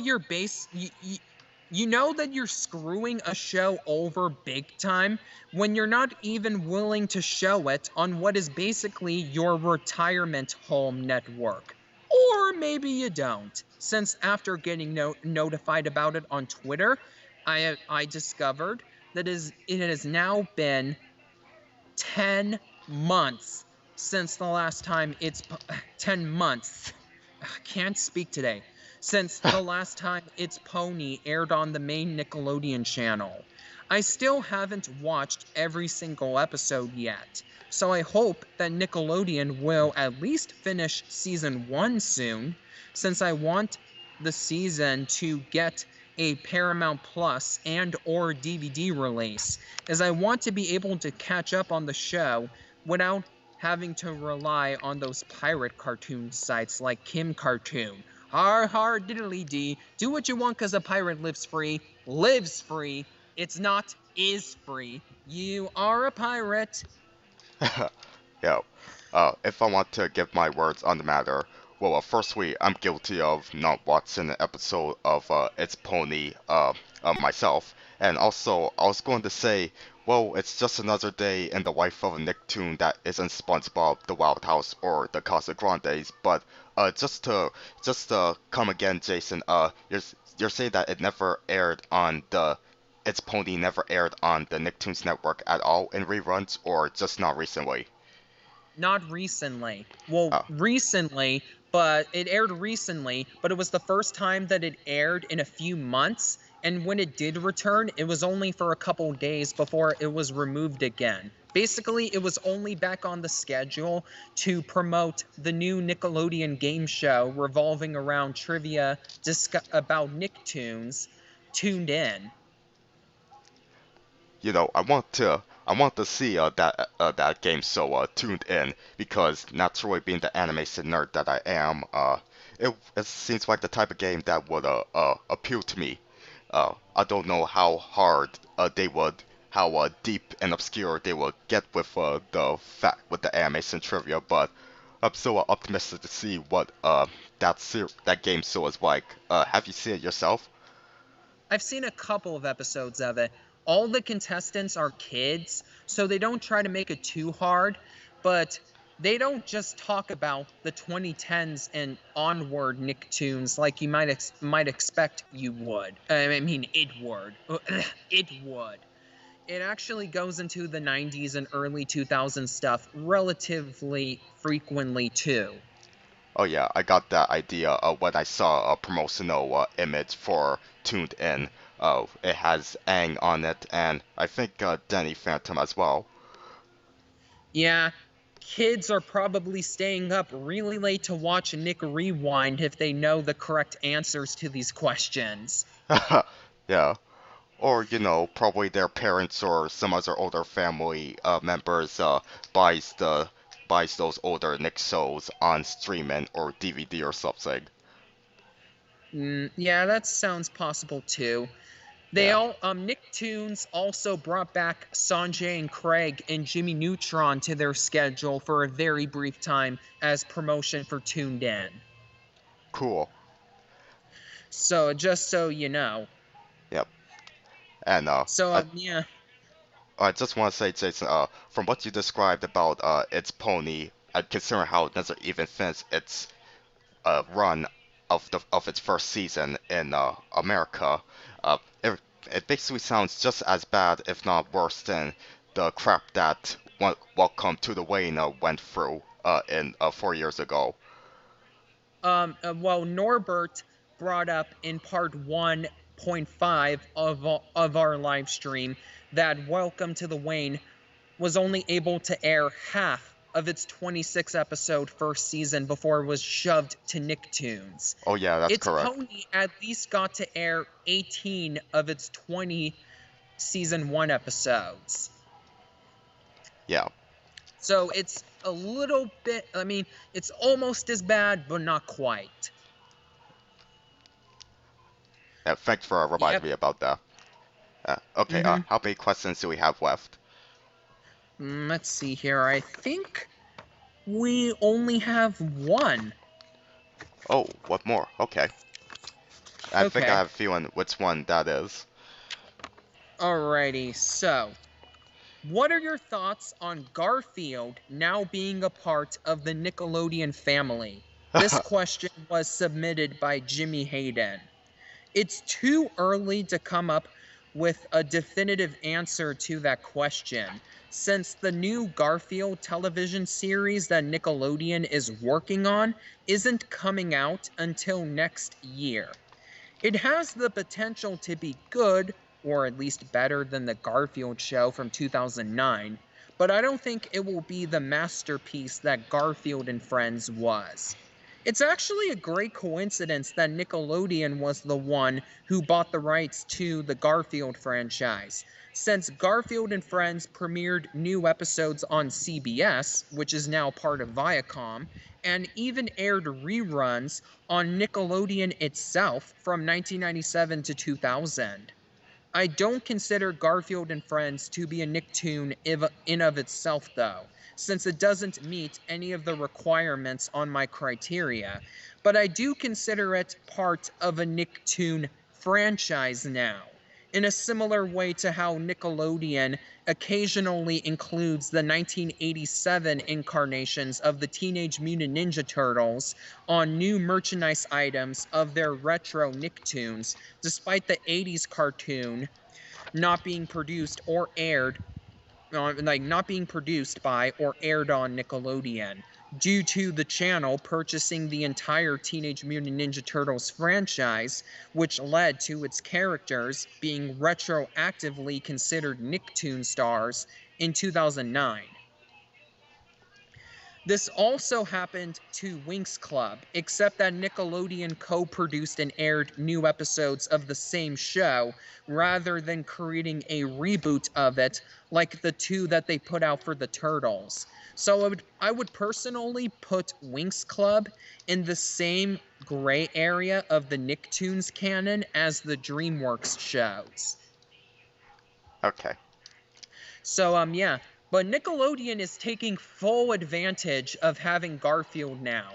you know that you're screwing a show over big time when you're not even willing to show it on what is basically your retirement home network. Or maybe you don't, since after getting notified about it on Twitter, I discovered that it has now been 10 months since the last time 10 months. I can't speak today. Since the last time It's Pony aired on the main Nickelodeon channel. I still haven't watched every single episode yet, so I hope that Nickelodeon will at least finish season 1 soon, since I want the season to get a Paramount Plus and or DVD release, as I want to be able to catch up on the show without having to rely on those pirate cartoon sites like Kim Cartoon. Har har diddly dee, do what you want cause a pirate lives free. Lives free. It's not is free. You are a pirate. Yeah. If I want to give my words on the matter, well, firstly, I'm guilty of not watching an episode of It's Pony myself, and also I was going to say, well, it's just another day in the life of a Nicktoon that isn't SpongeBob, the Wild House, or the Casagrandes, but just to come again, Jason, you're saying that it never aired on the It's Pony never aired on the Nicktoons network at all in reruns, or just not recently? Not recently. Well, recently, but it aired recently, but it was the first time that it aired in a few months, and when it did return, it was only for a couple days before it was removed again. Basically, it was only back on the schedule to promote the new Nickelodeon game show revolving around trivia about Nicktoons, Tuned In. You know, I want to see that game show Tuned In, because naturally, being the animation nerd that I am, it seems like the type of game that would appeal to me. I don't know how hard how deep and obscure they will get with the animation trivia, but I'm so optimistic to see what that game show is like. Have you seen it yourself? I've seen a couple of episodes of it. All the contestants are kids, so they don't try to make it too hard, but they don't just talk about the 2010s and onward Nicktoons like you might expect you would. It would. It would. It actually goes into the 90s and early 2000s stuff relatively frequently too. Oh yeah, I got that idea when I saw a promotional image for Tuned In. It has Aang on it, and I think Danny Phantom as well. Yeah, kids are probably staying up really late to watch Nick Rewind if they know the correct answers to these questions. Yeah. Or, probably their parents or some other older family members buys those older Nick shows on streaming or DVD or something. Yeah, that sounds possible too. They Yeah. all Nicktoons also brought back Sanjay and Craig and Jimmy Neutron to their schedule for a very brief time as promotion for Tuned In. Cool. So just so you know. Yep. And So yeah. I just want to say, Jason, from what you described about its pony, considering how it doesn't even finish its run of its first season in America, it basically sounds just as bad, if not worse, than the crap that Welcome to the Wayne went through in 4 years ago. Well, Norbert brought up in part 1.5 of our live stream that Welcome to the Wayne was only able to air half of its 26 episode first season before it was shoved to Nicktoons. Oh yeah, that's its correct. Pony at least got to air 18 of its 20 season 1 episodes. Yeah. So it's a little bit, I mean, it's almost as bad, but not quite. Yeah, thanks for reminding me about that. Okay, how many questions do we have left? Let's see here. I think we only have one. Oh, what more? Okay. I think I have a feeling which one that is. Alrighty, so what are your thoughts on Garfield now being a part of the Nickelodeon family? This question was submitted by Jimmy Hayden. It's too early to come up with a definitive answer to that question, since the new Garfield television series that Nickelodeon is working on isn't coming out until next year. It has the potential to be good, or at least better than the Garfield show from 2009, but I don't think it will be the masterpiece that Garfield and Friends was. It's actually a great coincidence that Nickelodeon was the one who bought the rights to the Garfield franchise, since Garfield and Friends premiered new episodes on CBS, which is now part of Viacom, and even aired reruns on Nickelodeon itself from 1997 to 2000. I don't consider Garfield and Friends to be a Nicktoon in of itself though, since it doesn't meet any of the requirements on my criteria, but I do consider it part of a Nicktoon franchise now, in a similar way to how Nickelodeon occasionally includes the 1987 incarnations of the Teenage Mutant Ninja Turtles on new merchandise items of their retro Nicktoons, despite the 80s cartoon not being produced or aired not being produced by or aired on Nickelodeon, due to the channel purchasing the entire Teenage Mutant Ninja Turtles franchise, which led to its characters being retroactively considered Nicktoon stars in 2009. This also happened to Winx Club, except that Nickelodeon co-produced and aired new episodes of the same show rather than creating a reboot of it like the two that they put out for the Turtles. So I would personally put Winx Club in the same gray area of the Nicktoons canon as the DreamWorks shows. Okay. So yeah. But Nickelodeon is taking full advantage of having Garfield now.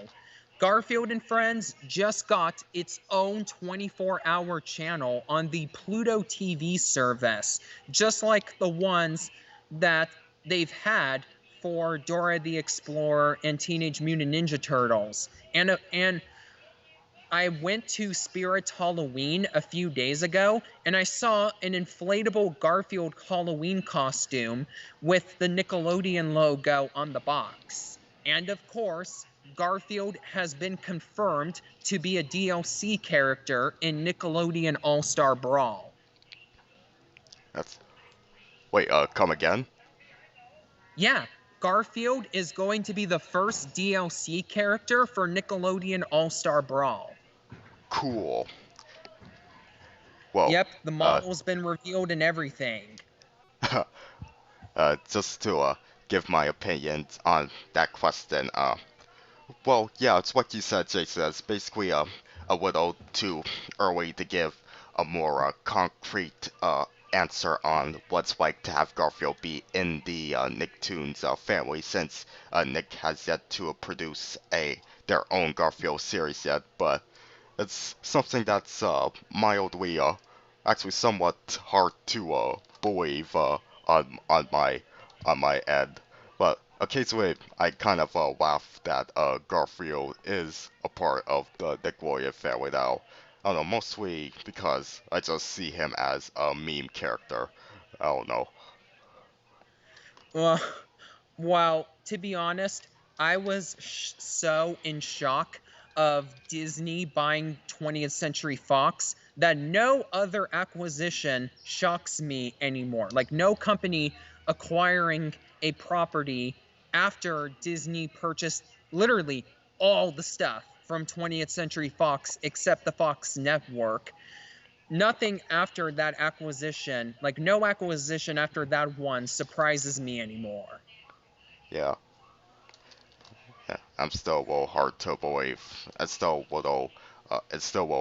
Garfield and Friends just got its own 24-hour channel on the Pluto TV service, just like the ones that they've had for Dora the Explorer and Teenage Mutant Ninja Turtles. And I went to Spirit's Halloween a few days ago, and I saw an inflatable Garfield Halloween costume with the Nickelodeon logo on the box. And of course, Garfield has been confirmed to be a DLC character in Nickelodeon All-Star Brawl. Wait, come again? Yeah, Garfield is going to be the first DLC character for Nickelodeon All-Star Brawl. Cool. Well, Yep, the model's been revealed and everything. just to give my opinions on that question. Well, yeah, it's what you said, Jason. It's basically a little too early to give a more concrete answer on what's like to have Garfield be in the Nicktoons family, since Nick has yet to produce their own Garfield series yet. But it's something that's mildly, actually somewhat hard to believe on my end. But occasionally, I kind of laugh that Garfield is a part of the Nickelodeon family now. I don't know, mostly because I just see him as a meme character. I don't know. Well, well, to be honest, I was so in shock of Disney buying 20th Century Fox that no other acquisition shocks me anymore. Like, no company acquiring a property after Disney purchased literally all the stuff from 20th Century Fox except the Fox network. Nothing after that acquisition, like no acquisition after that one, surprises me anymore. Yeah. Yeah, I'm still a little hard to believe. It's still a little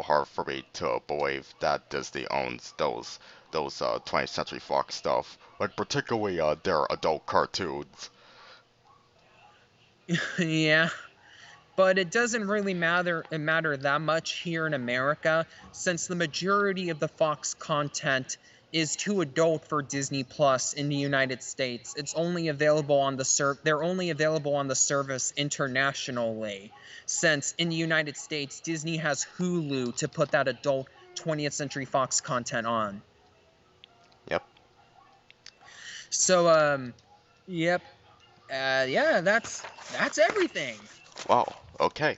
hard for me to believe that Disney owns those 20th Century Fox stuff, like particularly their adult cartoons. Yeah, but it doesn't really matter that much here in America, since the majority of the Fox content is too adult for Disney Plus in the United States. It's only available on the they're only available on the service internationally, since in the United States Disney has Hulu to put that adult 20th Century Fox content on. Yep. So yep. Yeah, that's everything. Wow. Okay.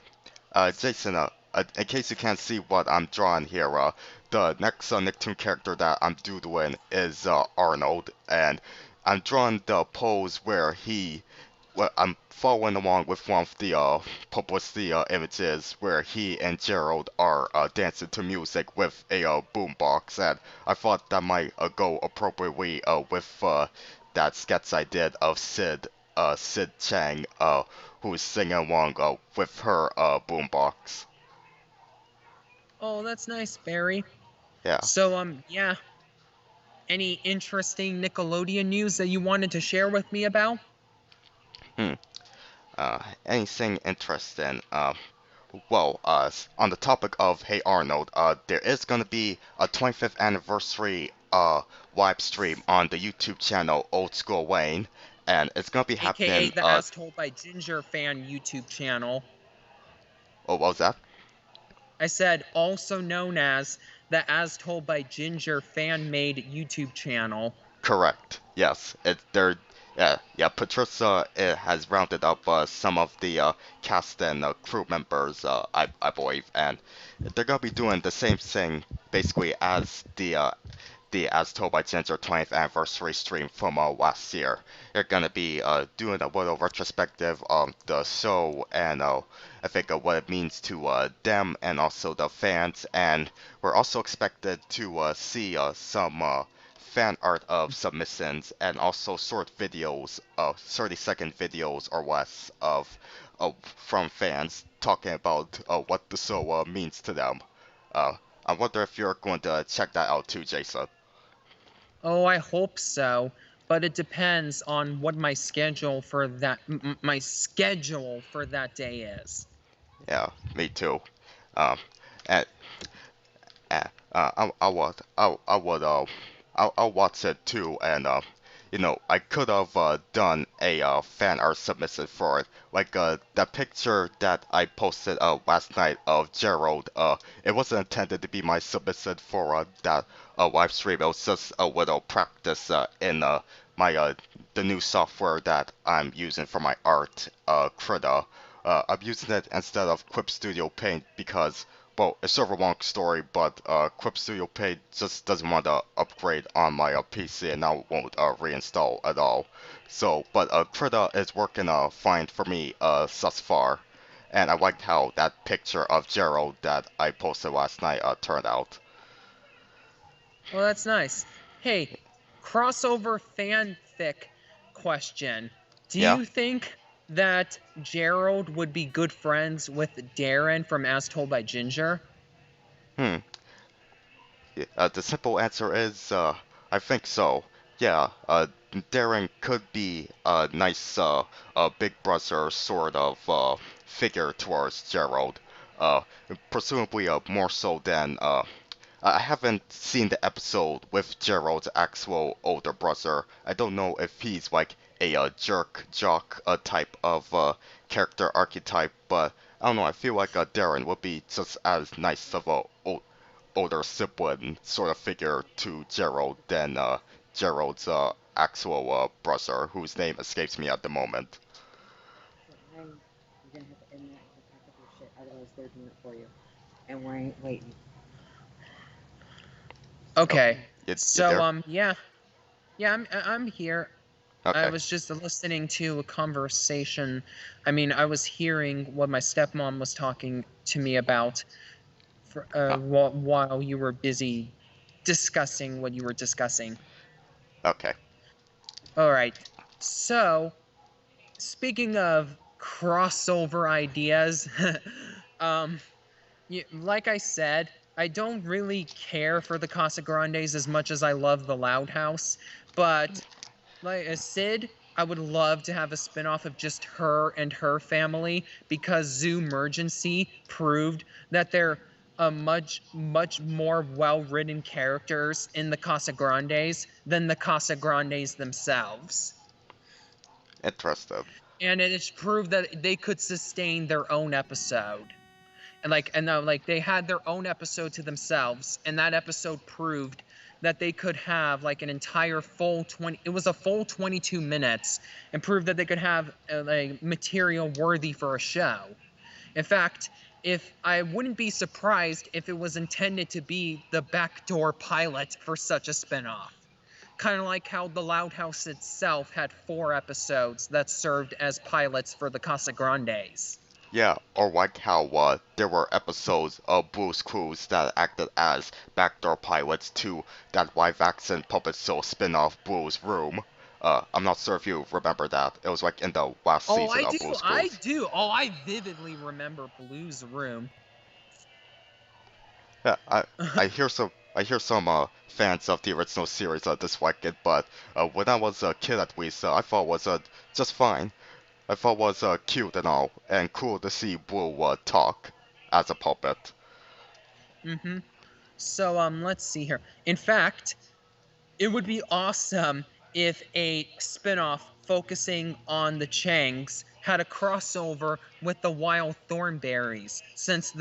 Jason, in case you can't see what I'm drawing here, the next Nicktoon character that I'm doodling is Arnold, and I'm drawing the pose where I'm following along with one of the publicity images where he and Gerald are dancing to music with a boombox, and I thought that might go appropriately with that sketch I did of Sid Chang, who's singing along with her boombox. Oh, that's nice, Barry. Yeah. So, yeah. Any interesting Nickelodeon news that you wanted to share with me about? Hmm. Anything interesting? Well, on the topic of Hey Arnold, there is gonna be a 25th anniversary live stream on the YouTube channel Old School Wayne, and it's gonna be AKA happening. the As Told by Ginger fan YouTube channel. Oh, what was that? I said also known as the As Told by Ginger fan-made YouTube channel. Correct. Yes. Yeah. Patricia has rounded up some of the cast and crew members, I believe, and they're gonna be doing the same thing basically as the As Told by Ginger 20th anniversary stream from last year. They're gonna be doing a little retrospective of the show and I think what it means to them and also the fans, and we're also expected to see some fan art of submissions and also short videos, 30-second videos or less from fans talking about what the show means to them. I wonder if you're going to check that out too, Jason. Oh, I hope so, but it depends on what my schedule for that day is. Yeah, me too. Um, and, I'll watch it too, and I could have done a fan art submission for it, like that picture that I posted last night of Gerald. It wasn't intended to be my submission for that live stream. It was just a little practice in my the new software that I'm using for my art, Krita. I'm using it instead of Quip Studio Paint because, well, it's sort of a long story, but Quip Studio Paint just doesn't want to upgrade on my PC, and now it won't reinstall at all. So, but Krita is working fine for me thus far, and I liked how that picture of Gerald that I posted last night turned out. Well, that's nice. Hey, crossover fanfic question. Do Yeah. you think that Gerald would be good friends with Darren from As Told by Ginger? Hmm. The simple answer is, I think so. Yeah, Darren could be a nice, big brother sort of figure towards Gerald. Uh, Presumably, more so than, I haven't seen the episode with Gerald's actual older brother. I don't know if he's like a jerk jock type of character archetype, but I don't know. I feel like Darren would be just as nice of a older sibling sort of figure to Gerald than Gerald's actual brother, whose name escapes me at the moment. You're gonna have to end that and pack up your shit, otherwise they're doing it for you. And we ain't waiting. Okay. You So there? yeah, I'm here. I Okay. was just listening to a conversation. I mean, I was hearing what my stepmom was talking to me about while you were busy discussing what you were discussing. Okay. All right. So, speaking of crossover ideas, like I said, I don't really care for the Casagrandes as much as I love the Loud House, but like Sid, I would love to have a spin-off of just her and her family because Zoomergency proved that they're much more well-written characters in the Casagrandes than the Casagrandes themselves. Interested. And it's proved that they could sustain their own episode. And they had their own episode to themselves, and that episode proved that they could have like an entire full 20, it was a full 22 minutes, and proved that they could have like material worthy for a show. In fact, if I wouldn't be surprised if it was intended to be the backdoor pilot for such a spinoff. Kind of like how the Loud House itself had 4 episodes that served as pilots for the Casagrandes. Yeah, or like how there were episodes of Blue's Clues that acted as backdoor pilots to that live-action puppet show spin-off Blue's Room. I'm not sure if you remember that. It was like in the last season of Blue's I Clues. do. Oh, I vividly remember Blue's Room. Yeah, I hear some fans of the original series dislike it, but when I was a kid at least, I thought it was just fine. I thought it was cute and all, and cool to see Blue talk as a puppet. Mm-hmm. So, let's see here. In fact, it would be awesome if a spin-off focusing on the Changs had a crossover with the Wild Thornberries, since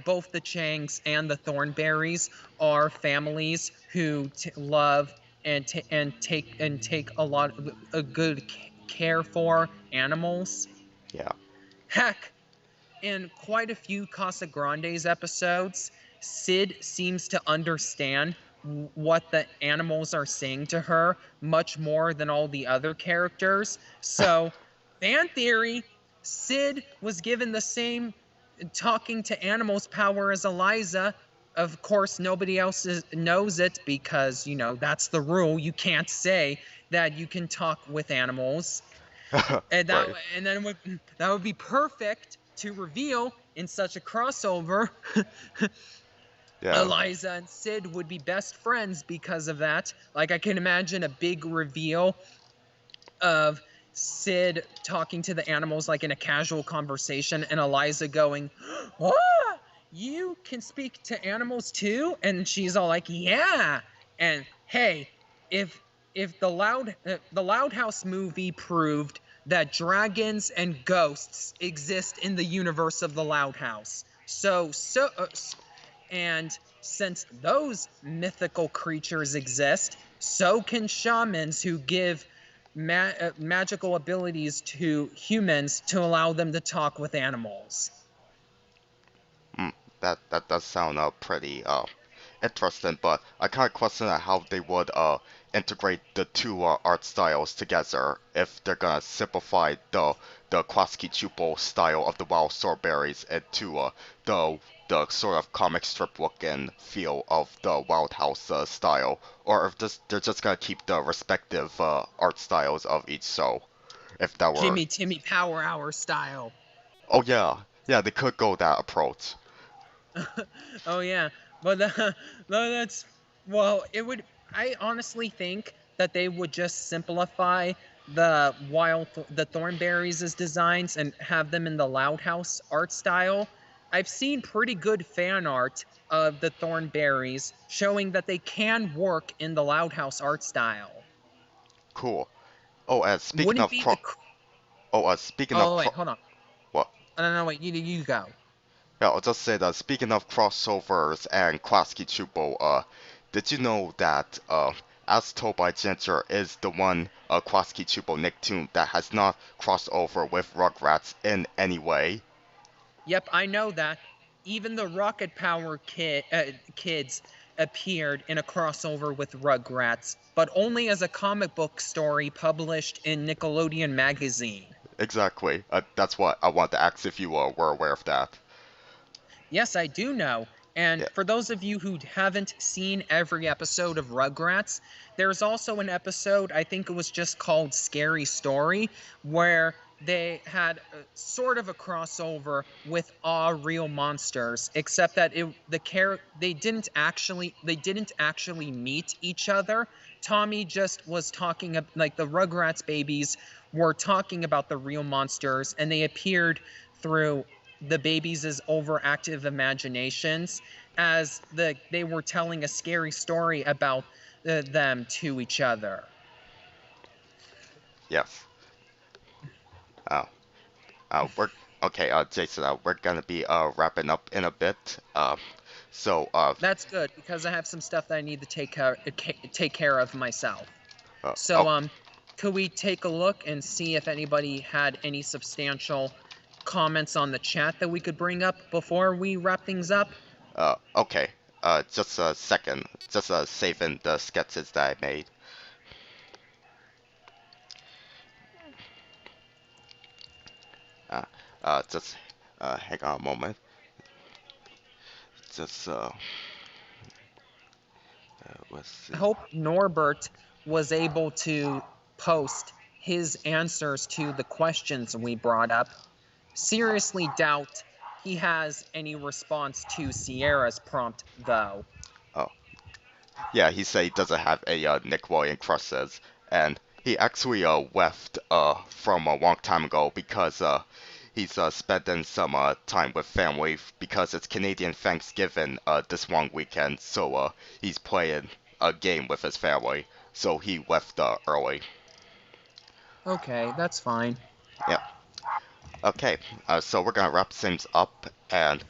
both the Changs and the Thornberries are families who love and take a lot of a good care for animals. Yeah. Heck, in quite a few Casagrandes episodes, Sid seems to understand what the animals are saying to her much more than all the other characters. So, fan theory, Sid was given the same talking to animals power as Eliza. Of course, nobody else knows it because, that's the rule. You can't say that you can talk with animals. And that Right. and then that would be perfect to reveal in such a crossover. Yeah. Eliza and Sid would be best friends because of that. Like, I can imagine a big reveal of Sid talking to the animals like in a casual conversation, and Eliza going, "What? You can speak to animals too?" And she's all like, "Yeah." And hey, if the Loud House movie proved that dragons and ghosts exist in the universe of the Loud House, and since those mythical creatures exist, so can shamans who give magical abilities to humans to allow them to talk with animals. That does sound pretty interesting, but I kind of question how they would integrate the two art styles together if they're gonna simplify the Kwaski Chupo style of the wild strawberries into the sort of comic strip look and feel of the Wild House style, or if they're just gonna keep the respective art styles of each show. If that were, Jimmy Timmy Power Hour style. oh yeah, they could go that approach. Oh yeah, but no, that's well. It would. I honestly think that they would just simplify the the Thornberries' designs and have them in the Loud House art style. I've seen pretty good fan art of the Thornberries showing that they can work in the Loud House art style. Cool. Oh, and speaking Wouldn't of be cro- the. speaking of Oh wait, hold on. what? No, wait. You go. Yeah, I'll just say that speaking of crossovers and Kwaski Chupo, did you know that As Told by Ginger is the one Kwaski Chupo Nicktoon that has not crossed over with Rugrats in any way? Yep, I know that. Even the Rocket Power kids appeared in a crossover with Rugrats, but only as a comic book story published in Nickelodeon magazine. Exactly. That's what I want to ask if you were aware of that. Yes, I do know. And Yeah. for those of you who haven't seen every episode of Rugrats, there's also an episode, I think it was just called Scary Story, where they had sort of a crossover with Aw Real Monsters, except that they didn't actually meet each other. Tommy just was talking like the Rugrats babies were talking about the real monsters, and they appeared through the babies' overactive imaginations as they were telling a scary story about them to each other. Yes. Oh. We're okay. Jason. We're gonna be wrapping up in a bit. So That's good because I have some stuff that I need to take care of myself. uh, So oh, could we take a look and see if anybody had any substantial comments on the chat that we could bring up before we wrap things up? okay. Just a second. Just saving the sketches that I made. Just hang on a moment. Just let's see. I hope Norbert was able to post his answers to the questions we brought up. Seriously doubt he has any response to Sierra's prompt, though. Oh, yeah. He said he doesn't have a Nickelodeon crushes, and he actually left from a long time ago because he's spending some time with family because it's Canadian Thanksgiving this long weekend, so he's playing a game with his family, so he left early. Okay, that's fine. Yeah. Okay, so we're gonna wrap things up, and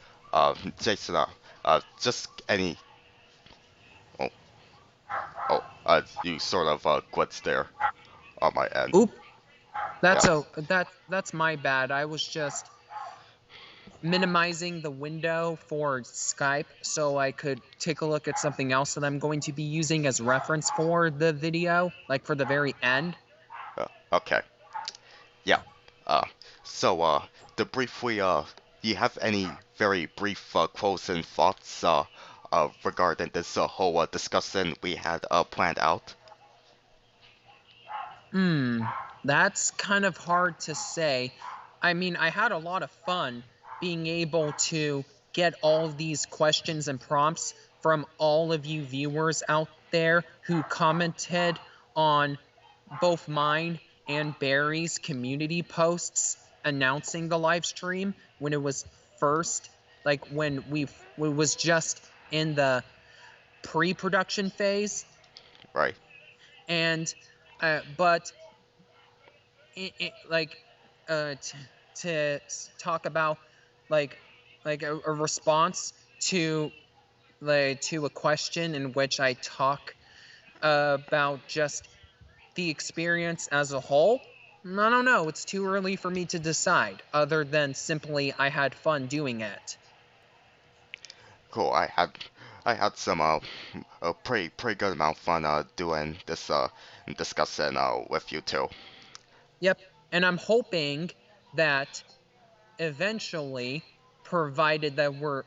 Jason, just any. Oh, you sort of glitched there on my end. Oop. That's Yeah. that's my bad. I was just minimizing the window for Skype so I could take a look at something else that I'm going to be using as reference for the video, like for the very end. Okay. Yeah. Uh, so to briefly, do you have any very brief closing thoughts regarding this whole discussion we had planned out? That's kind of hard to say. I mean, I had a lot of fun being able to get all of these questions and prompts from all of you viewers out there who commented on both mine and Barry's community posts announcing the live stream when it was first, like when it was just in the pre-production phase. Right. And but to talk about like a response to a question in which I talk about just the experience as a whole. I don't know. It's too early for me to decide. Other than simply I had fun doing it. Cool. I had some a pretty good amount of fun doing this and discussing with you too. Yep. And I'm hoping that eventually, provided that we're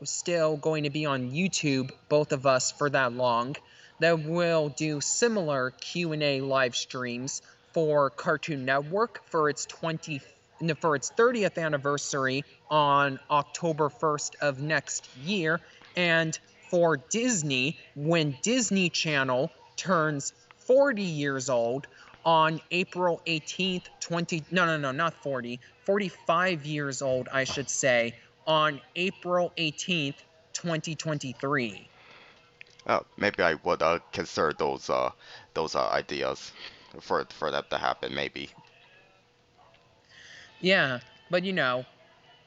still going to be on YouTube, both of us, for that long, that we'll do similar Q&A live streams for Cartoon Network for its 30th anniversary on October 1st of next year, and for Disney when Disney Channel turns 40 years old on April 18th, not 40, 45 years old, I should say, on April 18th, 2023. Maybe I would consider those ideas for that to happen. Maybe. Yeah, but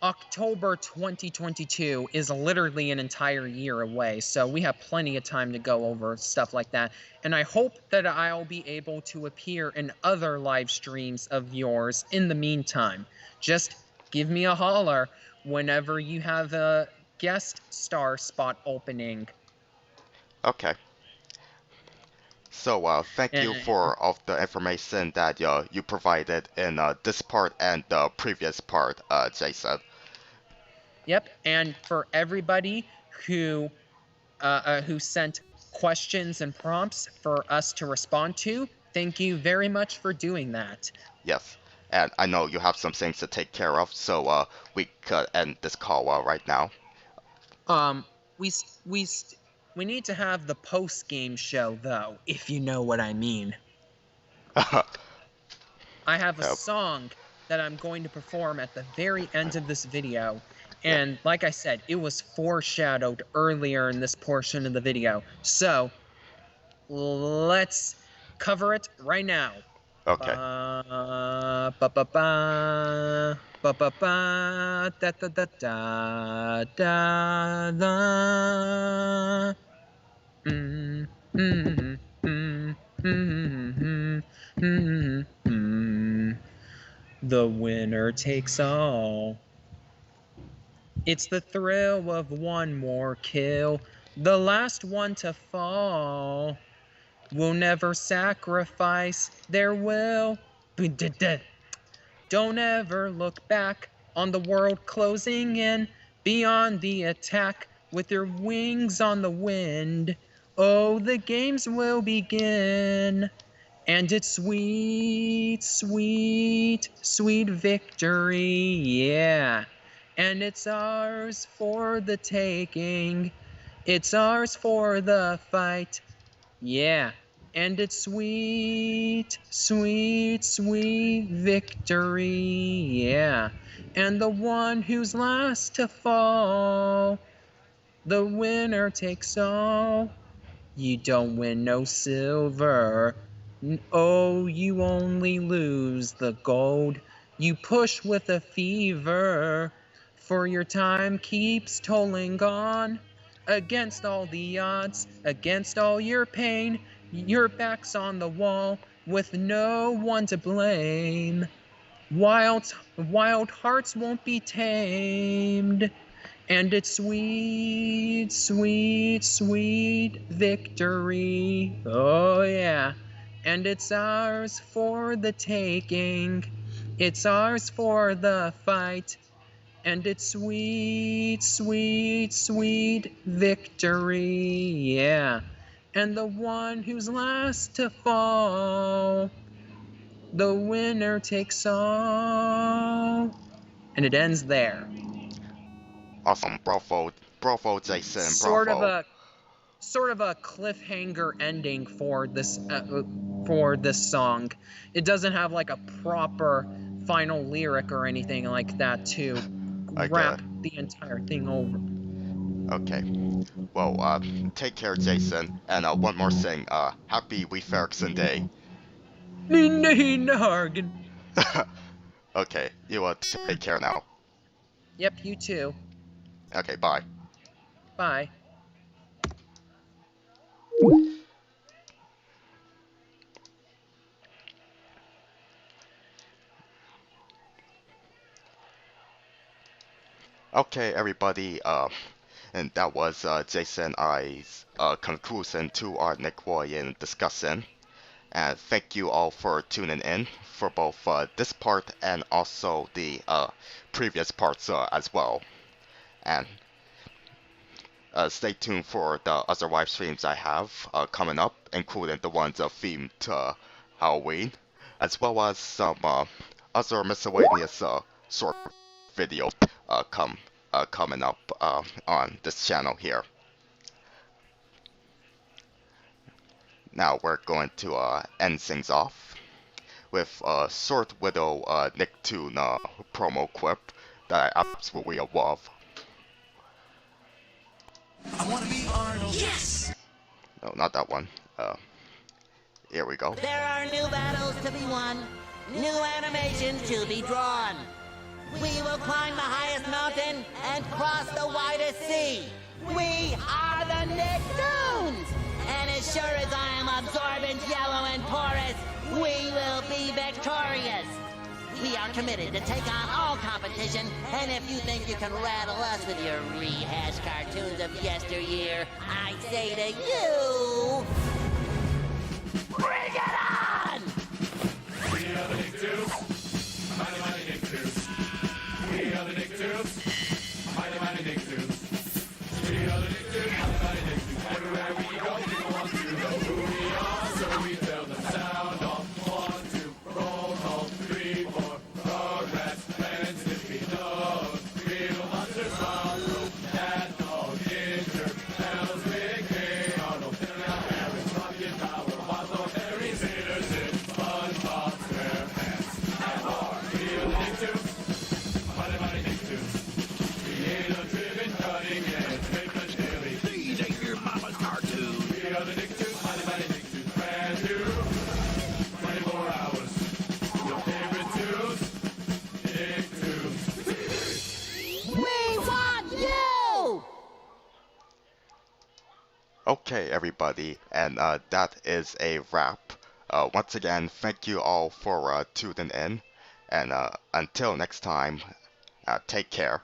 October 2022 is literally an entire year away, so we have plenty of time to go over stuff like that. And I hope that I'll be able to appear in other live streams of yours in the meantime. Just give me a holler whenever you have a guest star spot opening. Okay. So thank you And for all the information that you provided in this part and the previous part, Jason. yep, and for everybody who sent questions and prompts for us to respond to. Thank you very much for doing that. Yes. And I know you have some things to take care of, so we could end this call right now. We need to have the post game show though, if you know what I mean. I have a song that I'm going to perform at the very end of this video. And like I said, it was foreshadowed earlier in this portion of the video. So let's cover it right now. Okay. Ba ba ba ba ba ba ba da da da da da da. Mm, mm, mm, mm, mm, mm. The winner takes all. It's the thrill of one more kill, the last one to fall. Will never sacrifice their will. Don't ever look back on the world closing in, beyond the attack with your wings on the wind. Oh, the games will begin. And it's sweet, sweet, sweet victory, yeah. And it's ours for the taking. It's ours for the fight. Yeah, and it's sweet, sweet, sweet victory, yeah. And the one who's last to fall, the winner takes all. You don't win no silver, oh, you only lose the gold. You push with a fever, for your time keeps tolling on. Against all the odds, against all your pain, your back's on the wall with no one to blame. Wild hearts won't be tamed. And it's sweet, sweet, sweet victory. Oh, yeah. And it's ours for the taking. It's ours for the fight. And it's sweet, sweet, sweet victory. Yeah. And the one who's last to fall, the winner takes all. And it ends there. Awesome. Bravo, Jason. Sort Bravo. of a cliffhanger ending for this song. It doesn't have like a proper final lyric or anything like that to wrap the entire thing over. Okay. Well, take care, Jason. And one more thing. Happy Leif Erikson Day. Okay. You take care now. Yep, you too. Okay. Bye. Bye. Okay, everybody. And that was Jason and I's conclusion to our Nickelodeon discussion. And thank you all for tuning in for both this part and also the previous parts as well. And stay tuned for the other live streams I have coming up, including the ones themed to Halloween, as well as some other miscellaneous short videos coming up on this channel here. Now we're going to end things off with a short little Nicktoon promo clip that I absolutely love. I want to be Arnold. Yes! No, not that one. Here we go. There are new battles to be won, new animations to be drawn. We will climb the highest mountain and cross the widest sea. We are the Nicktoons! And as sure as I am absorbent, yellow, and porous, we will be victorious. We are committed to take on all competition, and if you think you can rattle us with your rehashed cartoons of yesteryear, I say to you, bring it on! We are the Nicktoons. Mighty, mighty Nicktoons. We are the Nicktoons. Mighty, mighty Nicktoons. We are the Nicktoons. Mighty, mighty Nicktoons. Everywhere we go, people want to know who we are, so we tell them sound off. 1, 2, roll call, 3, 4, progress, and Snippy knows. Real monsters follow, that dog ginger, Bells, Big King, Arnold, now Harris, Rocket Power, Waddle, Harry, Sailor, Zip, SpongeBob, SquarePants, and more. We are the Nicktoons, mighty, mighty Nicktoons. Creator-driven, cutting edge, make a daily. These ain't your mama's cartoons. We are the Nicktoons, mighty, mighty Nicktoons, brand new. 24 hours. Your favorite tunes, Nicktoons. We want you! Okay, everybody, and that is a wrap. Once again, thank you all for tuning in, and until next time, take care.